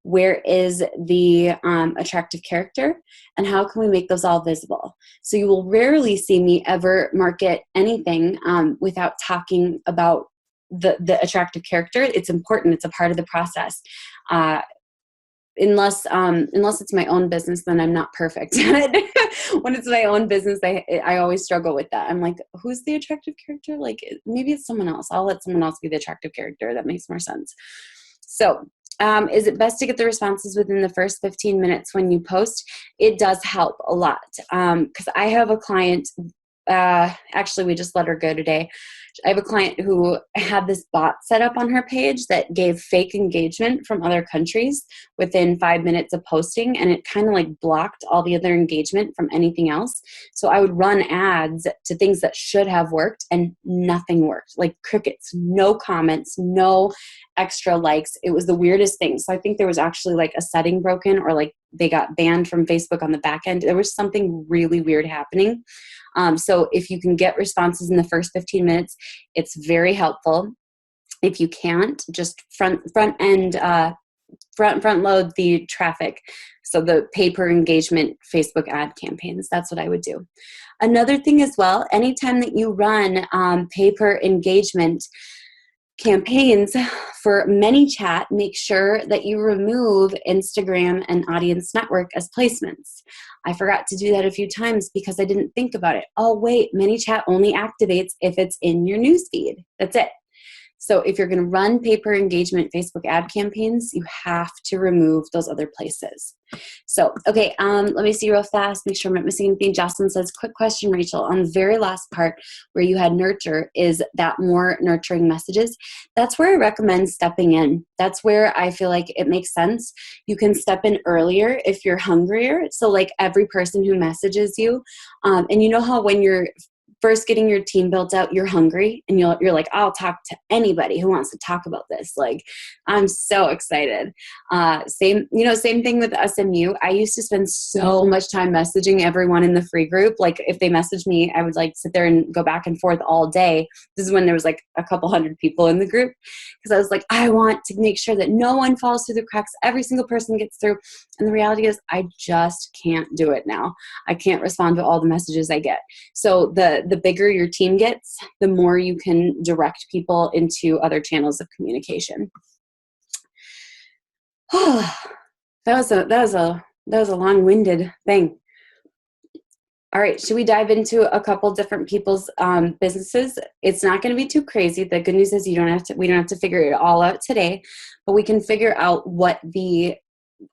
Speaker 2: Where is the attractive character? And how can we make those all visible? So you will rarely see me ever market anything without talking about the attractive character. It's important. It's a part of the process. Unless it's my own business, then I'm not perfect at it. When it's my own business, I always struggle with that. I'm like, who's the attractive character? Like, maybe it's someone else. I'll let someone else be the attractive character. That makes more sense. So is it best to get the responses within the first 15 minutes when you post? It does help a lot. Because I have a client actually, we just let her go today. I have a client who had this bot set up on her page that gave fake engagement from other countries within 5 minutes of posting, and it kind of like blocked all the other engagement from anything else. So I would run ads to things that should have worked, and nothing worked. Like crickets, no comments, no extra likes. It was the weirdest thing. So I think there was actually like a setting broken, or like they got banned from Facebook on the back end. There was something really weird happening. So if you can get responses in the first 15 minutes, it's very helpful. If you can't, just front load the traffic. So the pay per engagement Facebook ad campaigns, that's what I would do. Another thing as well, anytime that you run pay per engagement campaigns for ManyChat, make sure that you remove Instagram and Audience Network as placements. I forgot to do that a few times because I didn't think about it. Oh, wait, ManyChat only activates if it's in your newsfeed. That's it. So if you're going to run pay per engagement Facebook ad campaigns, you have to remove those other places. So, okay, let me see real fast, make sure I'm not missing anything. Jocelyn says, quick question, Rachel, on the very last part where you had nurture, is that more nurturing messages? That's where I recommend stepping in. That's where I feel like it makes sense. You can step in earlier if you're hungrier. So like every person who messages you, and you know how when you're first getting your team built out, you're hungry and you're like, I'll talk to anybody who wants to talk about this. Like, I'm so excited. Same thing with SMU. I used to spend so much time messaging everyone in the free group. Like if they messaged me, I would like sit there and go back and forth all day. This is when there was like a couple hundred people in the group, because I was like, I want to make sure that no one falls through the cracks. Every single person gets through. And the reality is I just can't do it now. I can't respond to all the messages I get. So the bigger your team gets, the more you can direct people into other channels of communication. that was a long-winded thing. All right, should we dive into a couple different people's businesses? It's not going to be too crazy. The good news is we don't have to figure it all out today, but we can figure out what the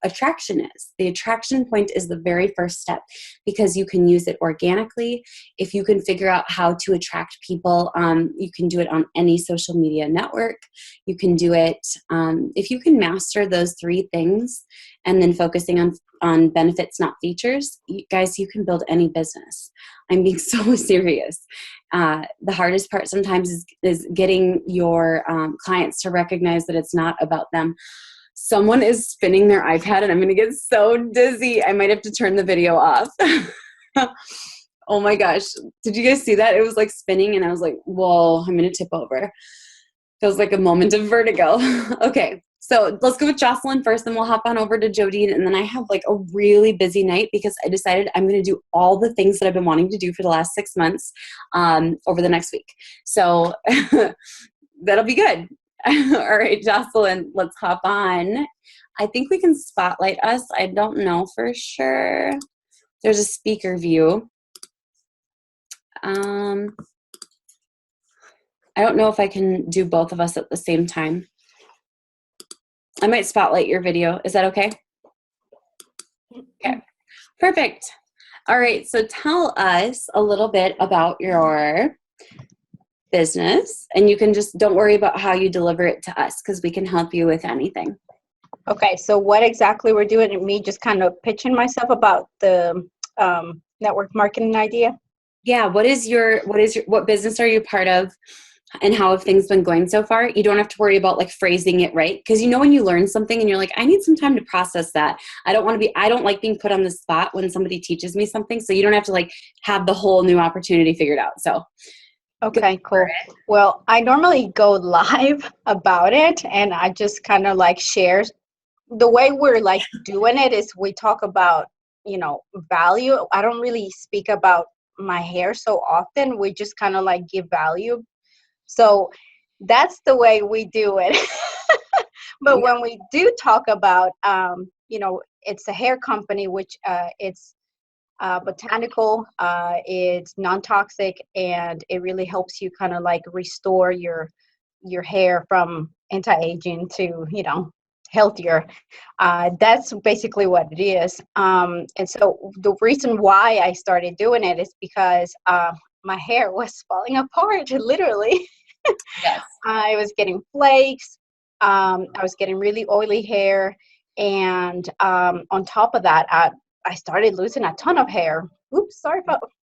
Speaker 2: attraction is. The attraction point is the very first step, because you can use it organically. If you can figure out how to attract people, you can do it on any social media network. You can do it if you can master those three things, and then focusing on benefits, not features. Guys, you can build any business. I'm being so serious. The hardest part sometimes is getting your clients to recognize that it's not about them. Someone is spinning their iPad and I'm going to get so dizzy. I might have to turn the video off. Oh my gosh. Did you guys see that? It was like spinning and I was like, whoa, I'm going to tip over. Feels like a moment of vertigo. Okay. So let's go with Jocelyn first, then we'll hop on over to Jodine. And then I have like a really busy night because I decided I'm going to do all the things that I've been wanting to do for the last 6 months over the next week. So that'll be good. All right, Jocelyn, let's hop on. I think we can spotlight us. I don't know for sure. There's a speaker view. I don't know if I can do both of us at the same time. I might spotlight your video. Is that okay? Okay, perfect. All right, so tell us a little bit about your business, and you can just don't worry about how you deliver it to us because we can help you with anything.
Speaker 1: Okay, so what exactly we're doing, me just kind of pitching myself about the network marketing idea?
Speaker 2: Yeah, what business are you part of, and how have things been going so far? You don't have to worry about like phrasing it right, because when you learn something and you're like, I need some time to process that. I don't like being put on the spot when somebody teaches me something, so you don't have to like have the whole new opportunity figured out. So
Speaker 1: okay, cool. Well, I normally go live about it, and I just kind of like share. The way we're like doing it is we talk about, value. I don't really speak about my hair so often. We just kind of like give value. So that's the way we do it. But when we do talk about, it's a hair company, which it's botanical, it's non-toxic, and it really helps you kind of like restore your hair from anti-aging to, healthier. That's basically what it is. And so the reason why I started doing it is because my hair was falling apart, literally.
Speaker 2: Yes.
Speaker 1: I was getting flakes. I was getting really oily hair. And on top of that, I started losing a ton of hair. Oops, sorry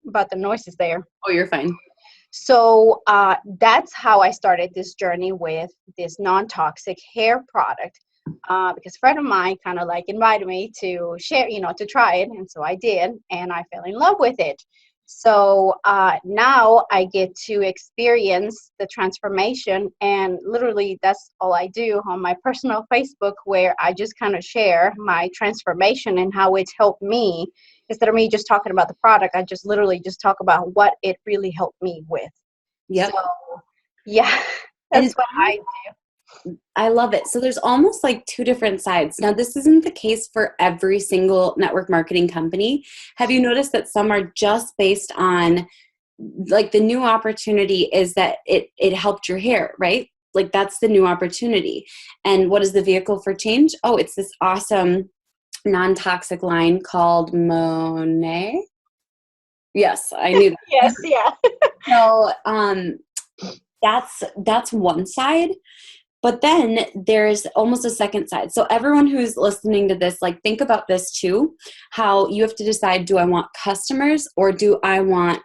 Speaker 1: about the noises there.
Speaker 2: Oh, you're fine.
Speaker 1: So that's how I started this journey with this non-toxic hair product. Because a friend of mine kind of like invited me to share, to try it. And so I did, and I fell in love with it. So now I get to experience the transformation, and literally that's all I do on my personal Facebook, where I just kind of share my transformation and how it's helped me. Instead of me just talking about the product, I just literally just talk about what it really helped me with.
Speaker 2: Yep.
Speaker 1: So yeah, that's what I do.
Speaker 2: I love it. So there's almost like two different sides. Now, this isn't the case for every single network marketing company. Have you noticed that some are just based on, like, the new opportunity is that it helped your hair, right? Like, that's the new opportunity. And what is the vehicle for change? Oh, it's this awesome non-toxic line called Monet. Yes, I knew that.
Speaker 1: Yes, yeah.
Speaker 2: So that's one side. But then there's almost a second side. So everyone who's listening to this, like, think about this too, how you have to decide, do I want customers or do I want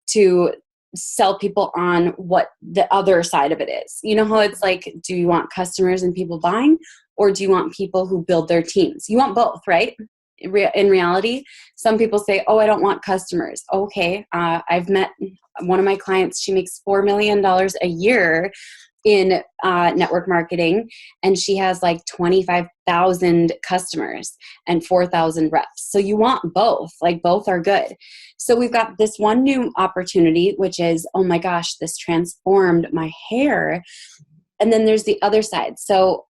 Speaker 2: to sell people on what the other side of it is? You know how it's like, do you want customers and people buying, or do you want people who build their teams? You want both, right? In reality, some people say, oh, I don't want customers. Okay, I've met one of my clients. She makes $4 million a year in network marketing, and she has like 25,000 customers and 4,000 reps. So you want both, like both are good. So we've got this one new opportunity, which is, oh my gosh, this transformed my hair. And then there's the other side. So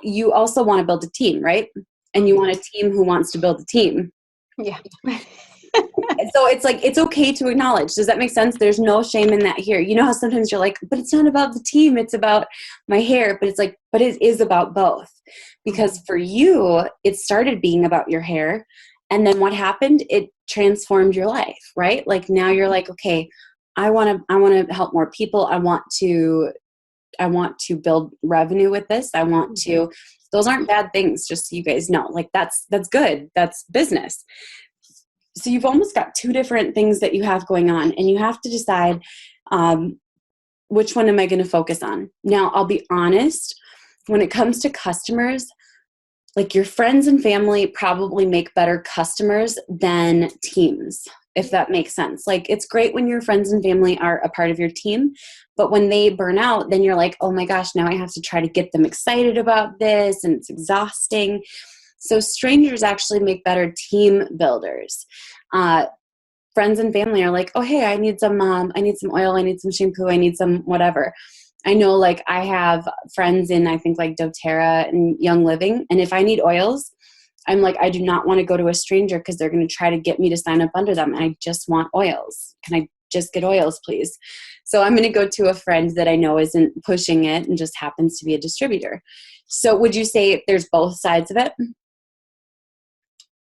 Speaker 2: you also want to build a team, right? And you want a team who wants to build a team.
Speaker 1: Yeah.
Speaker 2: So it's like, it's okay to acknowledge. Does that make sense? There's no shame in that here. You know how sometimes you're like, but it's not about the team, it's about my hair. But it's like, but it is about both. Because for you, it started being about your hair. And then what happened? It transformed your life, right? Like now you're like, okay, I want to help more people. I want to build revenue with this. I want to, those aren't bad things, just so you guys know. Like that's good. That's business. So you've almost got two different things that you have going on, and you have to decide which one am I going to focus on. Now, I'll be honest, when it comes to customers, like your friends and family probably make better customers than teams, if that makes sense. Like it's great when your friends and family are a part of your team, but when they burn out, then you're like, oh my gosh, now I have to try to get them excited about this, and it's exhausting. So strangers actually make better team builders. Friends and family are like, oh, hey, I need some oil, I need some shampoo, I need some whatever. I know, like, I have friends in, I think, like doTERRA and Young Living, and if I need oils, I'm like, I do not want to go to a stranger because they're going to try to get me to sign up under them. I just want oils. Can I just get oils, please? So I'm going to go to a friend that I know isn't pushing it and just happens to be a distributor. So would you say there's both sides of it?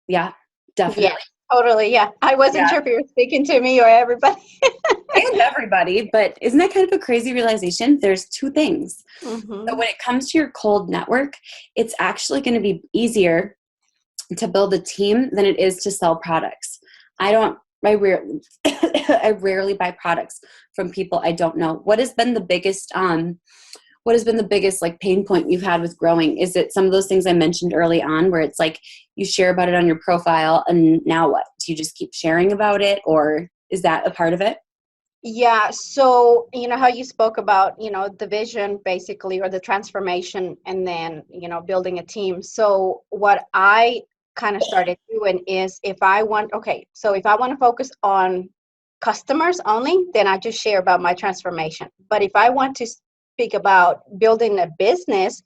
Speaker 2: Yeah, definitely.
Speaker 1: Yeah, totally. Yeah. I wasn't sure if you were speaking to me or everybody.
Speaker 2: And everybody, but isn't that kind of a crazy realization? There's two things.
Speaker 1: Mm-hmm.
Speaker 2: So when it comes to your cold network, it's actually going to be easier to build a team than it is to sell products. I rarely buy products from people I don't know. What has been the biggest like pain point you've had with growing? Is it some of those things I mentioned early on where it's like you share about it on your profile and now what? Do you just keep sharing about it, or is that a part of it?
Speaker 1: Yeah. So, you know how you spoke about, the vision basically, or the transformation, and then, building a team. So what I kind of started doing is if I want to focus on customers only, then I just share about my transformation. But if I want to speak about building a business,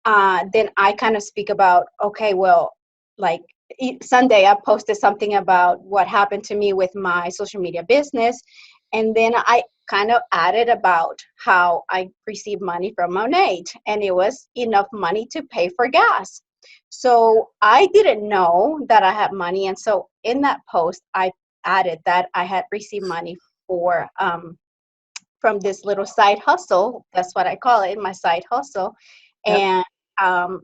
Speaker 1: then I kind of speak about, okay, well, like Sunday, I posted something about what happened to me with my social media business. And then I kind of added about how I received money from Monet, and it was enough money to pay for gas. So I didn't know that I had money. And so in that post, I added that I had received money for from this little side hustle. That's what I call it, my side hustle.
Speaker 2: Yep.
Speaker 1: And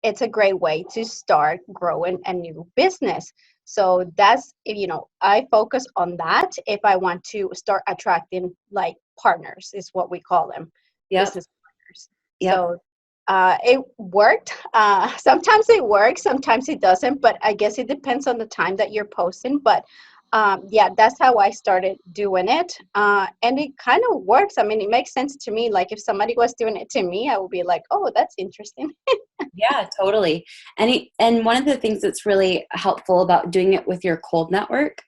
Speaker 1: it's a great way to start growing a new business. So that's, I focus on that if I want to start attracting like partners, is what we call them,
Speaker 2: Yep.
Speaker 1: business partners.
Speaker 2: Yep.
Speaker 1: So it worked. Sometimes it works, sometimes it doesn't, but I guess it depends on the time that you're posting. But yeah, that's how I started doing it. And it kind of works. I mean, it makes sense to me. Like if somebody was doing it to me, I would be like, oh, that's interesting.
Speaker 2: Yeah, totally. And one of the things that's really helpful about doing it with your cold network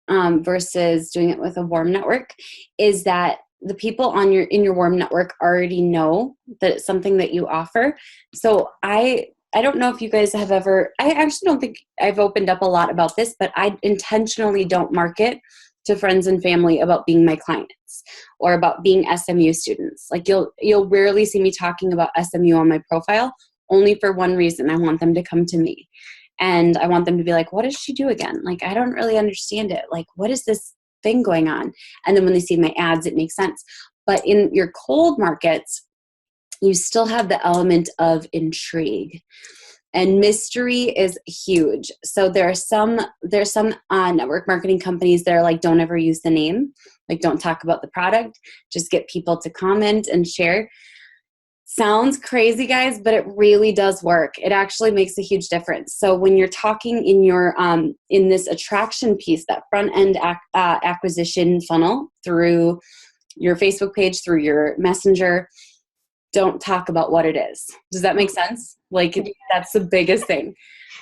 Speaker 2: versus doing it with a warm network is that the people in your warm network already know that it's something that you offer. So I don't know if you guys have ever, I actually don't think I've opened up a lot about this, but I intentionally don't market to friends and family about being my clients or about being SMU students. Like you'll rarely see me talking about SMU on my profile, only for one reason. I want them to come to me. And I want them to be like, what does she do again? Like, I don't really understand it. Like, what is this thing going on? And then when they see my ads, it makes sense. But in your cold markets, you still have the element of intrigue. And mystery is huge. So there's some network marketing companies that are like, don't ever use the name. Like, don't talk about the product. Just get people to comment and share. Sounds crazy, guys, but it really does work. It actually makes a huge difference. So when you're talking in your in this attraction piece, that front end acquisition funnel through your Facebook page, through your messenger, don't talk about what it is. Does that make sense? Like that's the biggest thing.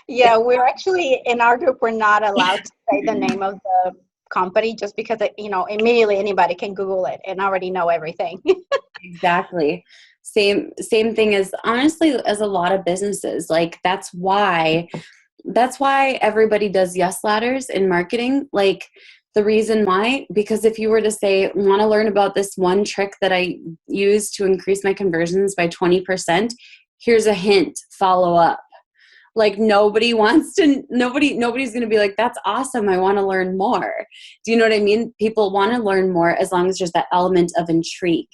Speaker 1: Yeah, we're actually in our group, we're not allowed to say the name of the company just because, immediately anybody can Google it and already know everything.
Speaker 2: Exactly. Same thing as honestly as a lot of businesses. Like that's why everybody does yes ladders in marketing. Like the reason why, because if you were to say, want to learn about this one trick that I use to increase my conversions by 20%, here's a hint, follow up. Like nobody's going to be like, that's awesome, I want to learn more. Do you know what I mean? People want to learn more as long as there's that element of intrigue.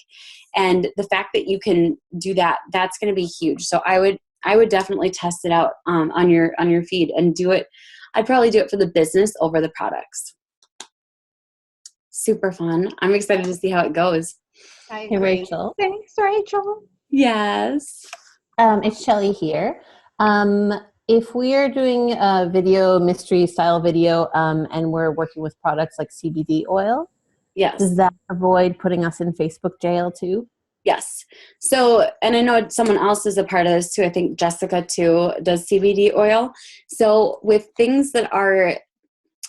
Speaker 2: And the fact that you can do that, that's going to be huge. So I would definitely test it out on your feed and do it. I'd probably do it for the business over the products. Super fun. I'm excited to see how it goes.
Speaker 1: I
Speaker 4: Hey,
Speaker 1: agree.
Speaker 4: Rachel.
Speaker 1: Thanks, Rachel.
Speaker 2: Yes.
Speaker 4: It's Shelly here. If we are doing a video, mystery style video, and we're working with products like CBD oil,
Speaker 2: Yes.
Speaker 4: does that avoid putting us in Facebook jail too?
Speaker 2: Yes. So, and I know someone else is a part of this too. I think Jessica too does CBD oil. So with things that are,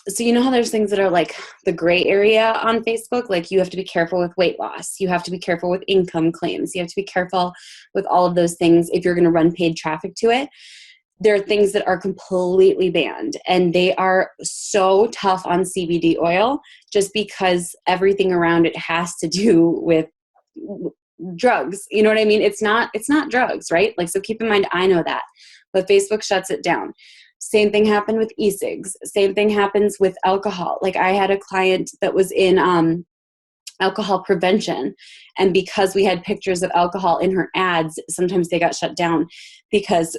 Speaker 2: so you know how there's things that are like the gray area on Facebook? Like you have to be careful with weight loss. You have to be careful with income claims. You have to be careful with all of those things if you're going to run paid traffic to it. There are things that are completely banned, and they are so tough on CBD oil just because everything around it has to do with drugs. You know what I mean? It's not drugs, right? Like, so keep in mind, I know that, but Facebook shuts it down. Same thing happened with e-cigs. Same thing happens with alcohol. Like I had a client that was in alcohol prevention, and because we had pictures of alcohol in her ads, sometimes they got shut down because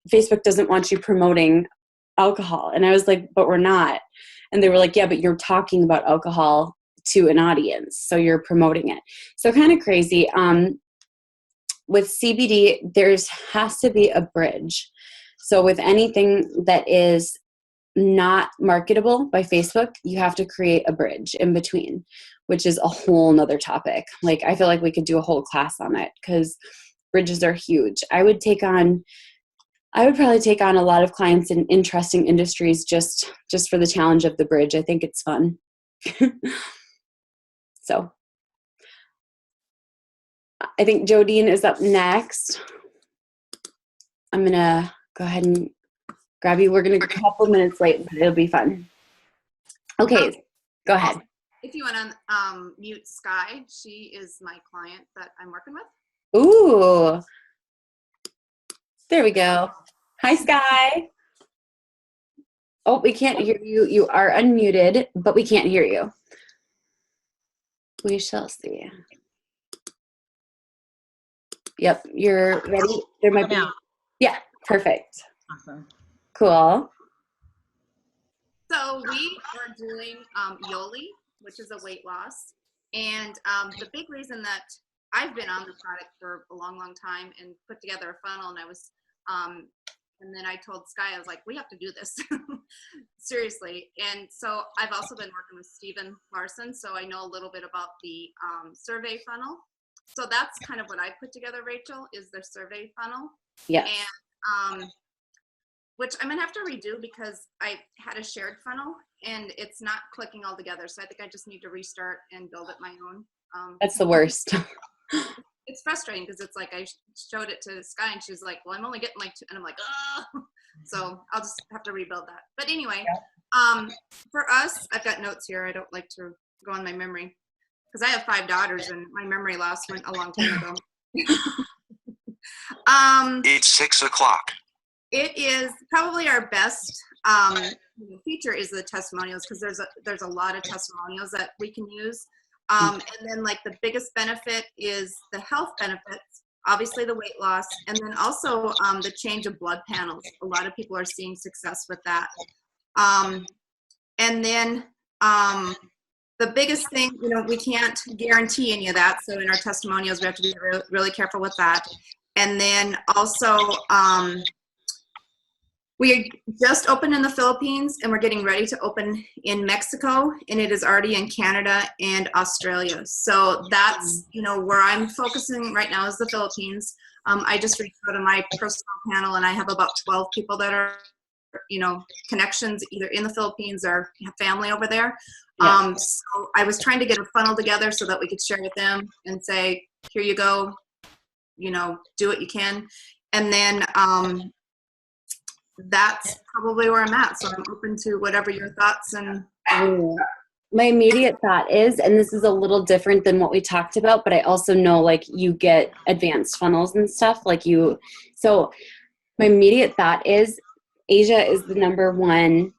Speaker 2: Facebook doesn't want you promoting alcohol. And I was like, but we're not. And they were like, yeah, but you're talking about alcohol to an audience, so you're promoting it. So kind of crazy. With CBD, there's has to be a bridge. So with anything that is not marketable by Facebook, you have to create a bridge in between, which is a whole nother topic. Like I feel like we could do a whole class on it because bridges are huge. I would probably take on a lot of clients in interesting industries just for the challenge of the bridge. I think it's fun. So I think Jodine is up next. I'm going to go ahead and grab you. We're going to go a couple minutes late, but it'll be fun. Okay, go ahead.
Speaker 3: If you want to mute Sky, she is my client that I'm working with.
Speaker 2: Ooh. There we go. Hi, Sky. Oh, we can't hear you. You are unmuted, but we can't hear you. We shall see. Yep, you're ready. There might be. Yeah, perfect.
Speaker 5: Awesome.
Speaker 2: Cool.
Speaker 3: So we are doing Yoli, which is a weight loss. And the big reason that I've been on the product for a long, long time and put together a funnel, and I was, and then I told Sky, I was like, we have to do this, seriously. And so I've also been working with Stephen Larson, so I know a little bit about the survey funnel. So that's kind of what I put together, Rachel, is the survey funnel.
Speaker 2: Yeah.
Speaker 3: And which I'm gonna have to redo because I had a shared funnel and it's not clicking all together. So I think I just need to restart and build it my own.
Speaker 2: That's the worst.
Speaker 3: It's frustrating because it's like I showed it to Sky and she's like, well, I'm only getting like 2, and I'm like, oh. So I'll just have to rebuild that. But anyway, for us, I've got notes here. I don't like to go on my memory because I have 5 daughters and my memory loss went a long time ago.
Speaker 6: It's 6 o'clock.
Speaker 3: It is probably our best feature is the testimonials, because there's a lot of testimonials that we can use. And then like the biggest benefit is the health benefits, obviously the weight loss, and then also the change of blood panels. A lot of people are seeing success with that. And then the biggest thing, we can't guarantee any of that. So in our testimonials, we have to be really careful with that. And then also, we just opened in the Philippines and we're getting ready to open in Mexico, and it is already in Canada and Australia. So that's, where I'm focusing right now is the Philippines. I just reached out to my personal panel and I have about 12 people that are, connections either in the Philippines or have family over there.
Speaker 2: Yeah.
Speaker 3: So I was trying to get a funnel together so that we could share with them and say, here you go, do what you can. And then, that's probably where I'm at. So I'm open to whatever your thoughts and.
Speaker 2: My immediate thought is, and this is a little different than what we talked about, but I also know like you get advanced funnels and stuff so my immediate thought is Asia is the number one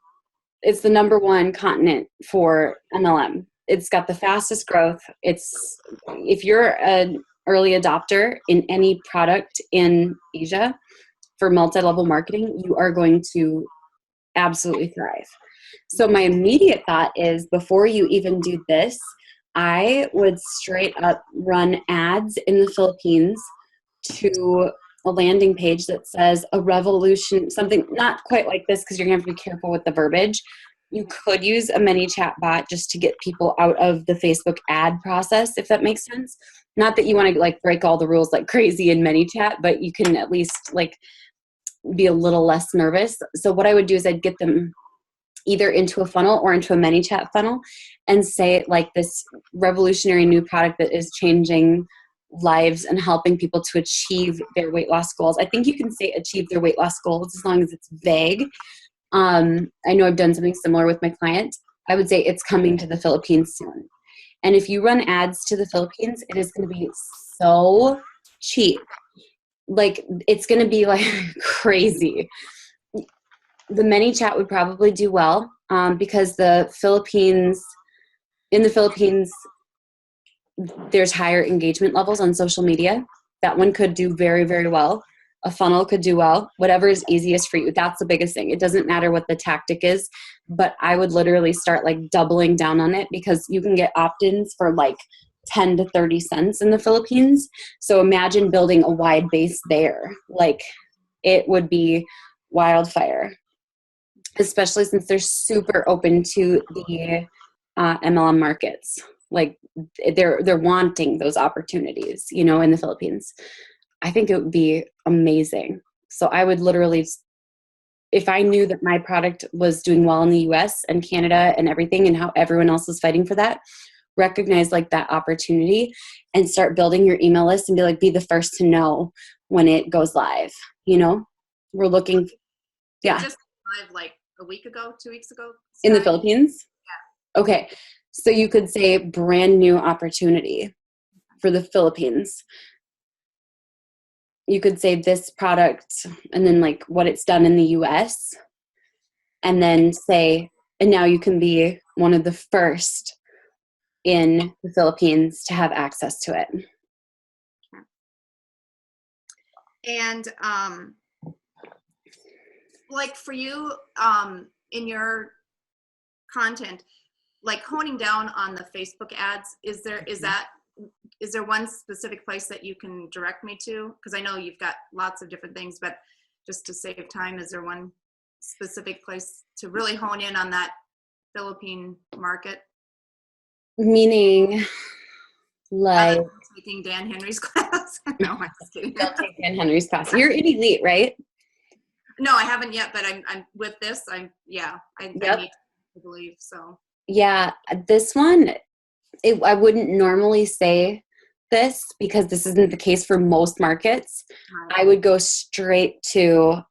Speaker 2: continent for MLM. It's got the fastest growth. If you're an early adopter in any product in Asia, for multi-level marketing, you are going to absolutely thrive. So my immediate thought is before you even do this, I would straight up run ads in the Philippines to a landing page that says a revolution, something not quite like this because you're going to have to be careful with the verbiage. You could use a ManyChat bot just to get people out of the Facebook ad process, if that makes sense. Not that you want to like break all the rules like crazy in ManyChat, but you can at least like be a little less nervous. So what I would do is I'd get them either into a funnel or into a ManyChat funnel and say like this revolutionary new product that is changing lives and helping people to achieve their weight loss goals. I think you can say achieve their weight loss goals as long as it's vague. I know I've done something similar with my client. I would say it's coming to the Philippines soon. And if you run ads to the Philippines, it is going to be so cheap. Like it's going to be like crazy. The ManyChat would probably do well because in the Philippines, there's higher engagement levels on social media. That one could do very, very well. A funnel could do well. Whatever is easiest for you. That's the biggest thing. It doesn't matter what the tactic is, but I would literally start like doubling down on it because you can get opt-ins for like 10 to 30 cents in the Philippines. So imagine building a wide base there. Like it would be wildfire, especially since they're super open to the MLM markets. Like they're wanting those opportunities, in the Philippines. I think it would be amazing. So I would literally, if I knew that my product was doing well in the US and Canada and everything and how everyone else was fighting for that, recognize like that opportunity and start building your email list and be the first to know when it goes live. We're looking, yeah.
Speaker 3: Just live like a week ago, 2 weeks ago.
Speaker 2: In the Philippines? Yeah. Okay. So you could say brand new opportunity for the Philippines. You could say this product and then like what it's done in the US and then say, and now you can be one of the first in the Philippines to have access to it.
Speaker 3: And like for you, in your content, like honing down on the Facebook ads, is there one specific place that you can direct me to? Because I know you've got lots of different things, but just to save time, is there one specific place to really hone in on that Philippine market?
Speaker 2: Meaning, like,
Speaker 3: Taking Dan Henry's class. No, I'm just kidding.
Speaker 2: don't take Dan Henry's class. You're in Elite, right?
Speaker 3: No, I haven't yet, but I'm with this. I need to believe so.
Speaker 2: Yeah, this one, I wouldn't normally say this because this isn't the case for most markets.
Speaker 3: Right.
Speaker 2: I would go straight to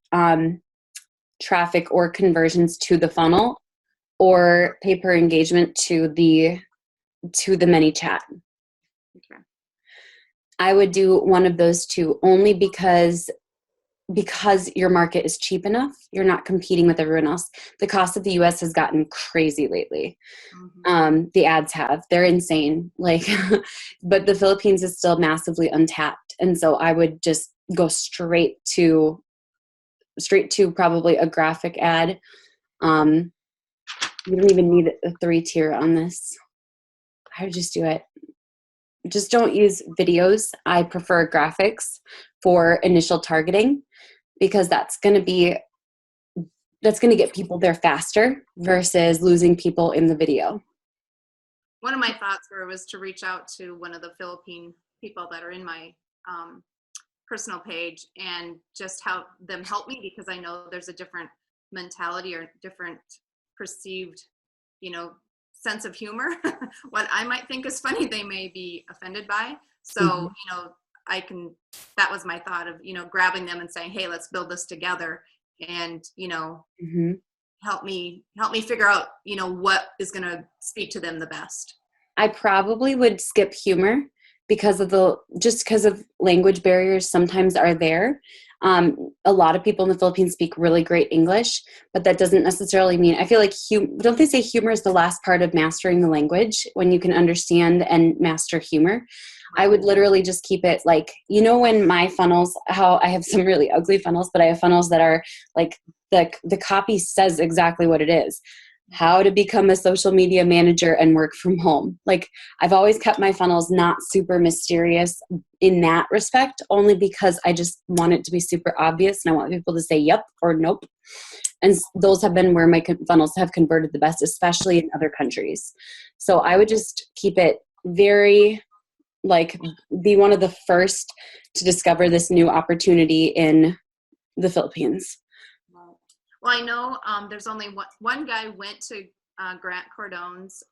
Speaker 2: traffic or conversions to the funnel, or pay per engagement to the ManyChat.
Speaker 3: Okay.
Speaker 2: I would do one of those two only because your market is cheap enough. You're not competing with everyone else. The cost of the US has gotten crazy lately.
Speaker 3: Mm-hmm.
Speaker 2: The ads have. They're insane. Like, but the Philippines is still massively untapped. And so I would just go straight to probably a graphic ad. You don't even need a 3-tier on this. I would just do it. Just don't use videos. I prefer graphics for initial targeting because that's going to get people there faster versus losing people in the video.
Speaker 3: One of my thoughts was to reach out to one of the Philippine people that are in my personal page and just have them help me, because I know there's a different mentality or different perceived, sense of humor. What I might think is funny, they may be offended by. So, that was my thought of, grabbing them and saying, hey, let's build this together. And, help me figure out, what is going to speak to them the best.
Speaker 2: I probably would skip humor because of language barriers sometimes are there. A lot of people in the Philippines speak really great English, but that doesn't necessarily mean, I feel like, don't they say humor is the last part of mastering the language when you can understand and master humor? I would literally just keep it like, when my funnels, how I have some really ugly funnels, but I have funnels that are like, the copy says exactly what it is. How to become a social media manager and work from home. Like, I've always kept my funnels not super mysterious in that respect, only because I just want it to be super obvious and I want people to say yep or nope. And those have been where my funnels have converted the best, especially in other countries. So I would just keep it very, be one of the first to discover this new opportunity in the Philippines.
Speaker 3: Well, I know there's only one guy went to Grant Cardone's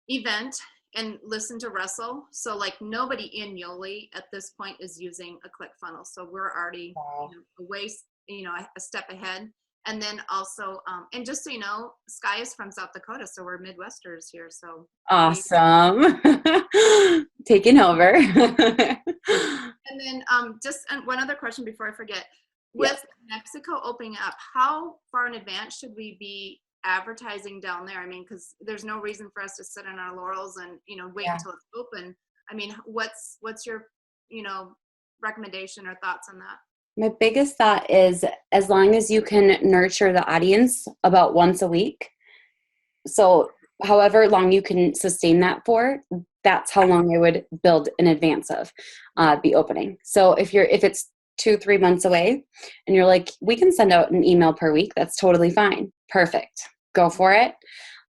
Speaker 3: event and listened to Russell. So nobody in Yoli at this point is using a ClickFunnels. So we're already a step ahead. And then also, and just so you know, Sky is from South Dakota, so we're Midwesters here. So
Speaker 2: awesome. Taking over.
Speaker 3: And then just one other question before I forget. With Mexico opening up, how far in advance should we be advertising down there? I mean, because there's no reason for us to sit on our laurels and wait until it's open. I mean, what's your recommendation or thoughts on that?
Speaker 2: My biggest thought is, as long as you can nurture the audience about once a week, so however long you can sustain that for, that's how long I would build in advance of the opening. So if it's 2-3 months away and you're like, we can send out an email per week, that's totally fine. Perfect. Go for it.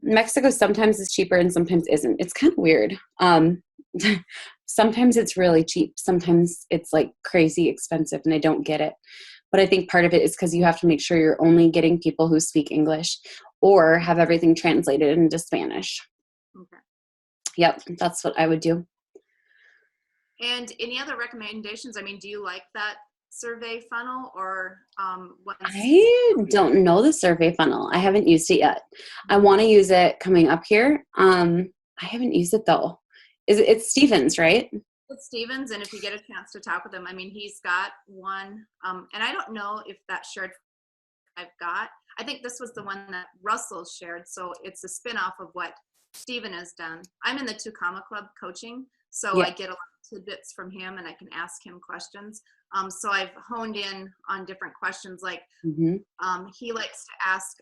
Speaker 2: Mexico sometimes is cheaper and sometimes isn't. It's kind of weird. Sometimes it's really cheap. Sometimes it's crazy expensive and I don't get it. But I think part of it is because you have to make sure you're only getting people who speak English or have everything translated into Spanish.
Speaker 3: Okay.
Speaker 2: Yep, that's what I would do.
Speaker 3: And any other recommendations? I mean, do you like that survey funnel or
Speaker 2: I don't know the survey funnel. I haven't used it yet. I want to use it coming up here. I haven't used it though. It's Stevens, right?
Speaker 3: It's Stevens, and if you get a chance to talk with him, I mean, he's got one, and I don't know if that shared I've got. I think this was the one that Russell shared, so it's a spin-off of what Stephen has done. I'm in the 2 Comma Club coaching, so
Speaker 2: Yeah.
Speaker 3: I get a lot of tidbits from him, and I can ask him questions. So I've honed in on different questions, like he likes to ask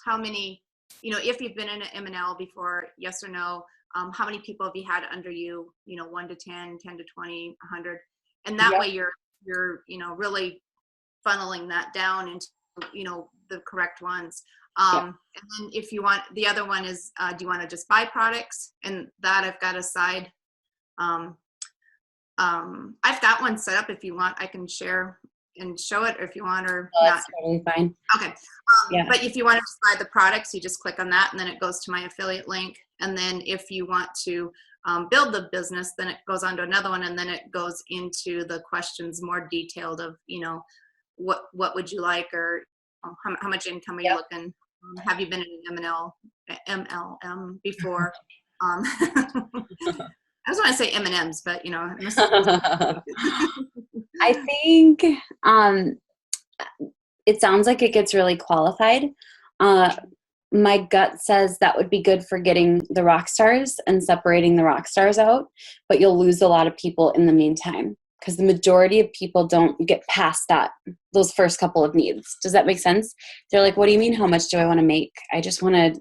Speaker 3: how many, if you've been in an M&L before, yes or no, how many people have you had under you, 1 to 10, 10 to 20, 100, and that way you're really funneling that down into the correct ones. And then if you want, the other one is, do you want to just buy products? And that I've got a side. I've got one set up. If you want, I can share and show it, or if you want, or not.
Speaker 2: That's totally fine.
Speaker 3: Okay. But if you want to just buy the products, you just click on that, and then it goes to my affiliate link. And then if you want to build the business, then it goes on to another one, and then it goes into the questions more detailed of, what would you like, or how much income are you looking? Have you been in an MLM before? I just want to say M&Ms, but
Speaker 2: I think it sounds like it gets really qualified. My gut says that would be good for getting the rock stars and separating the rock stars out, but you'll lose a lot of people in the meantime, because the majority of people don't get past those first couple of needs. Does that make sense? They're like, what do you mean, how much do I want to make? I just want to,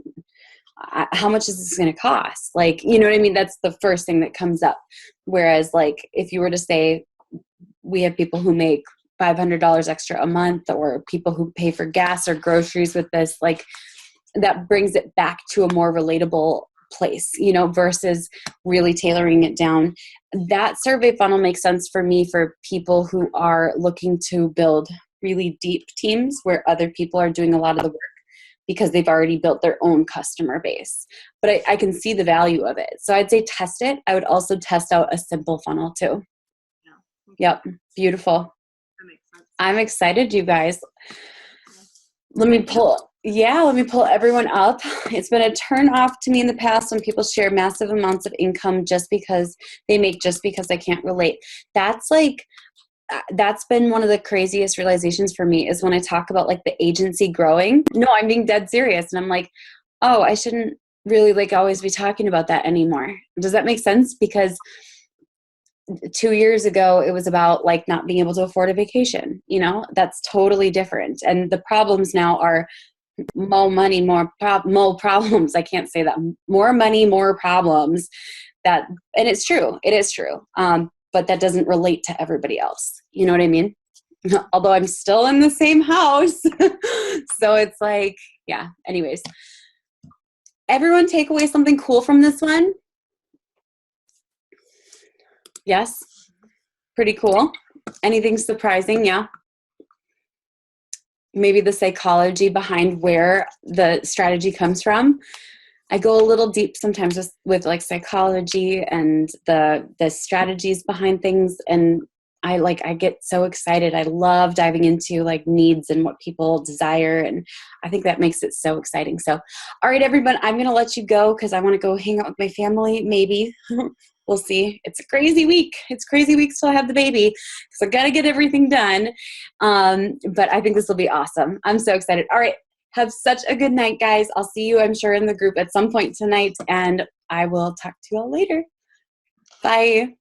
Speaker 2: how much is this going to cost? Like, you know what I mean? That's the first thing that comes up. Whereas like, if you were to say, we have people who make $500 extra a month, or people who pay for gas or groceries with this, like that brings it back to a more relatable place, versus really tailoring it down. That survey funnel makes sense for me for people who are looking to build really deep teams where other people are doing a lot of the work because they've already built their own customer base. But I can see the value of it. So I'd say test it. I would also test out a simple funnel too. Yep. Beautiful.
Speaker 3: That makes sense.
Speaker 2: I'm excited, you guys. Let me pull everyone up. It's been a turn off to me in the past when people share massive amounts of income just because I can't relate. That's been one of the craziest realizations for me, is when I talk about like the agency growing. No, I'm being dead serious. And I'm like, oh, I shouldn't really like always be talking about that anymore. Does that make sense? Because 2 years ago, it was about like not being able to afford a vacation. That's totally different. And the problems now are more money, more problems. I can't say that. More money, more problems. And it's true. It is true. But that doesn't relate to everybody else. You know what I mean? Although I'm still in the same house. So it's like, yeah. Anyways, everyone take away something cool from this one. Yes? Pretty cool. Anything surprising? Yeah. Maybe the psychology behind where the strategy comes from. I go a little deep sometimes with like psychology and the strategies behind things. And I get so excited. I love diving into like needs and what people desire. And I think that makes it so exciting. So, all right, everyone, I'm going to let you go because I want to go hang out with my family. Maybe. We'll see. It's a crazy week. It's crazy week till I have the baby because I've got to get everything done. But I think this will be awesome. I'm so excited. All right. Have such a good night, guys. I'll see you, I'm sure, in the group at some point tonight, and I will talk to you all later. Bye.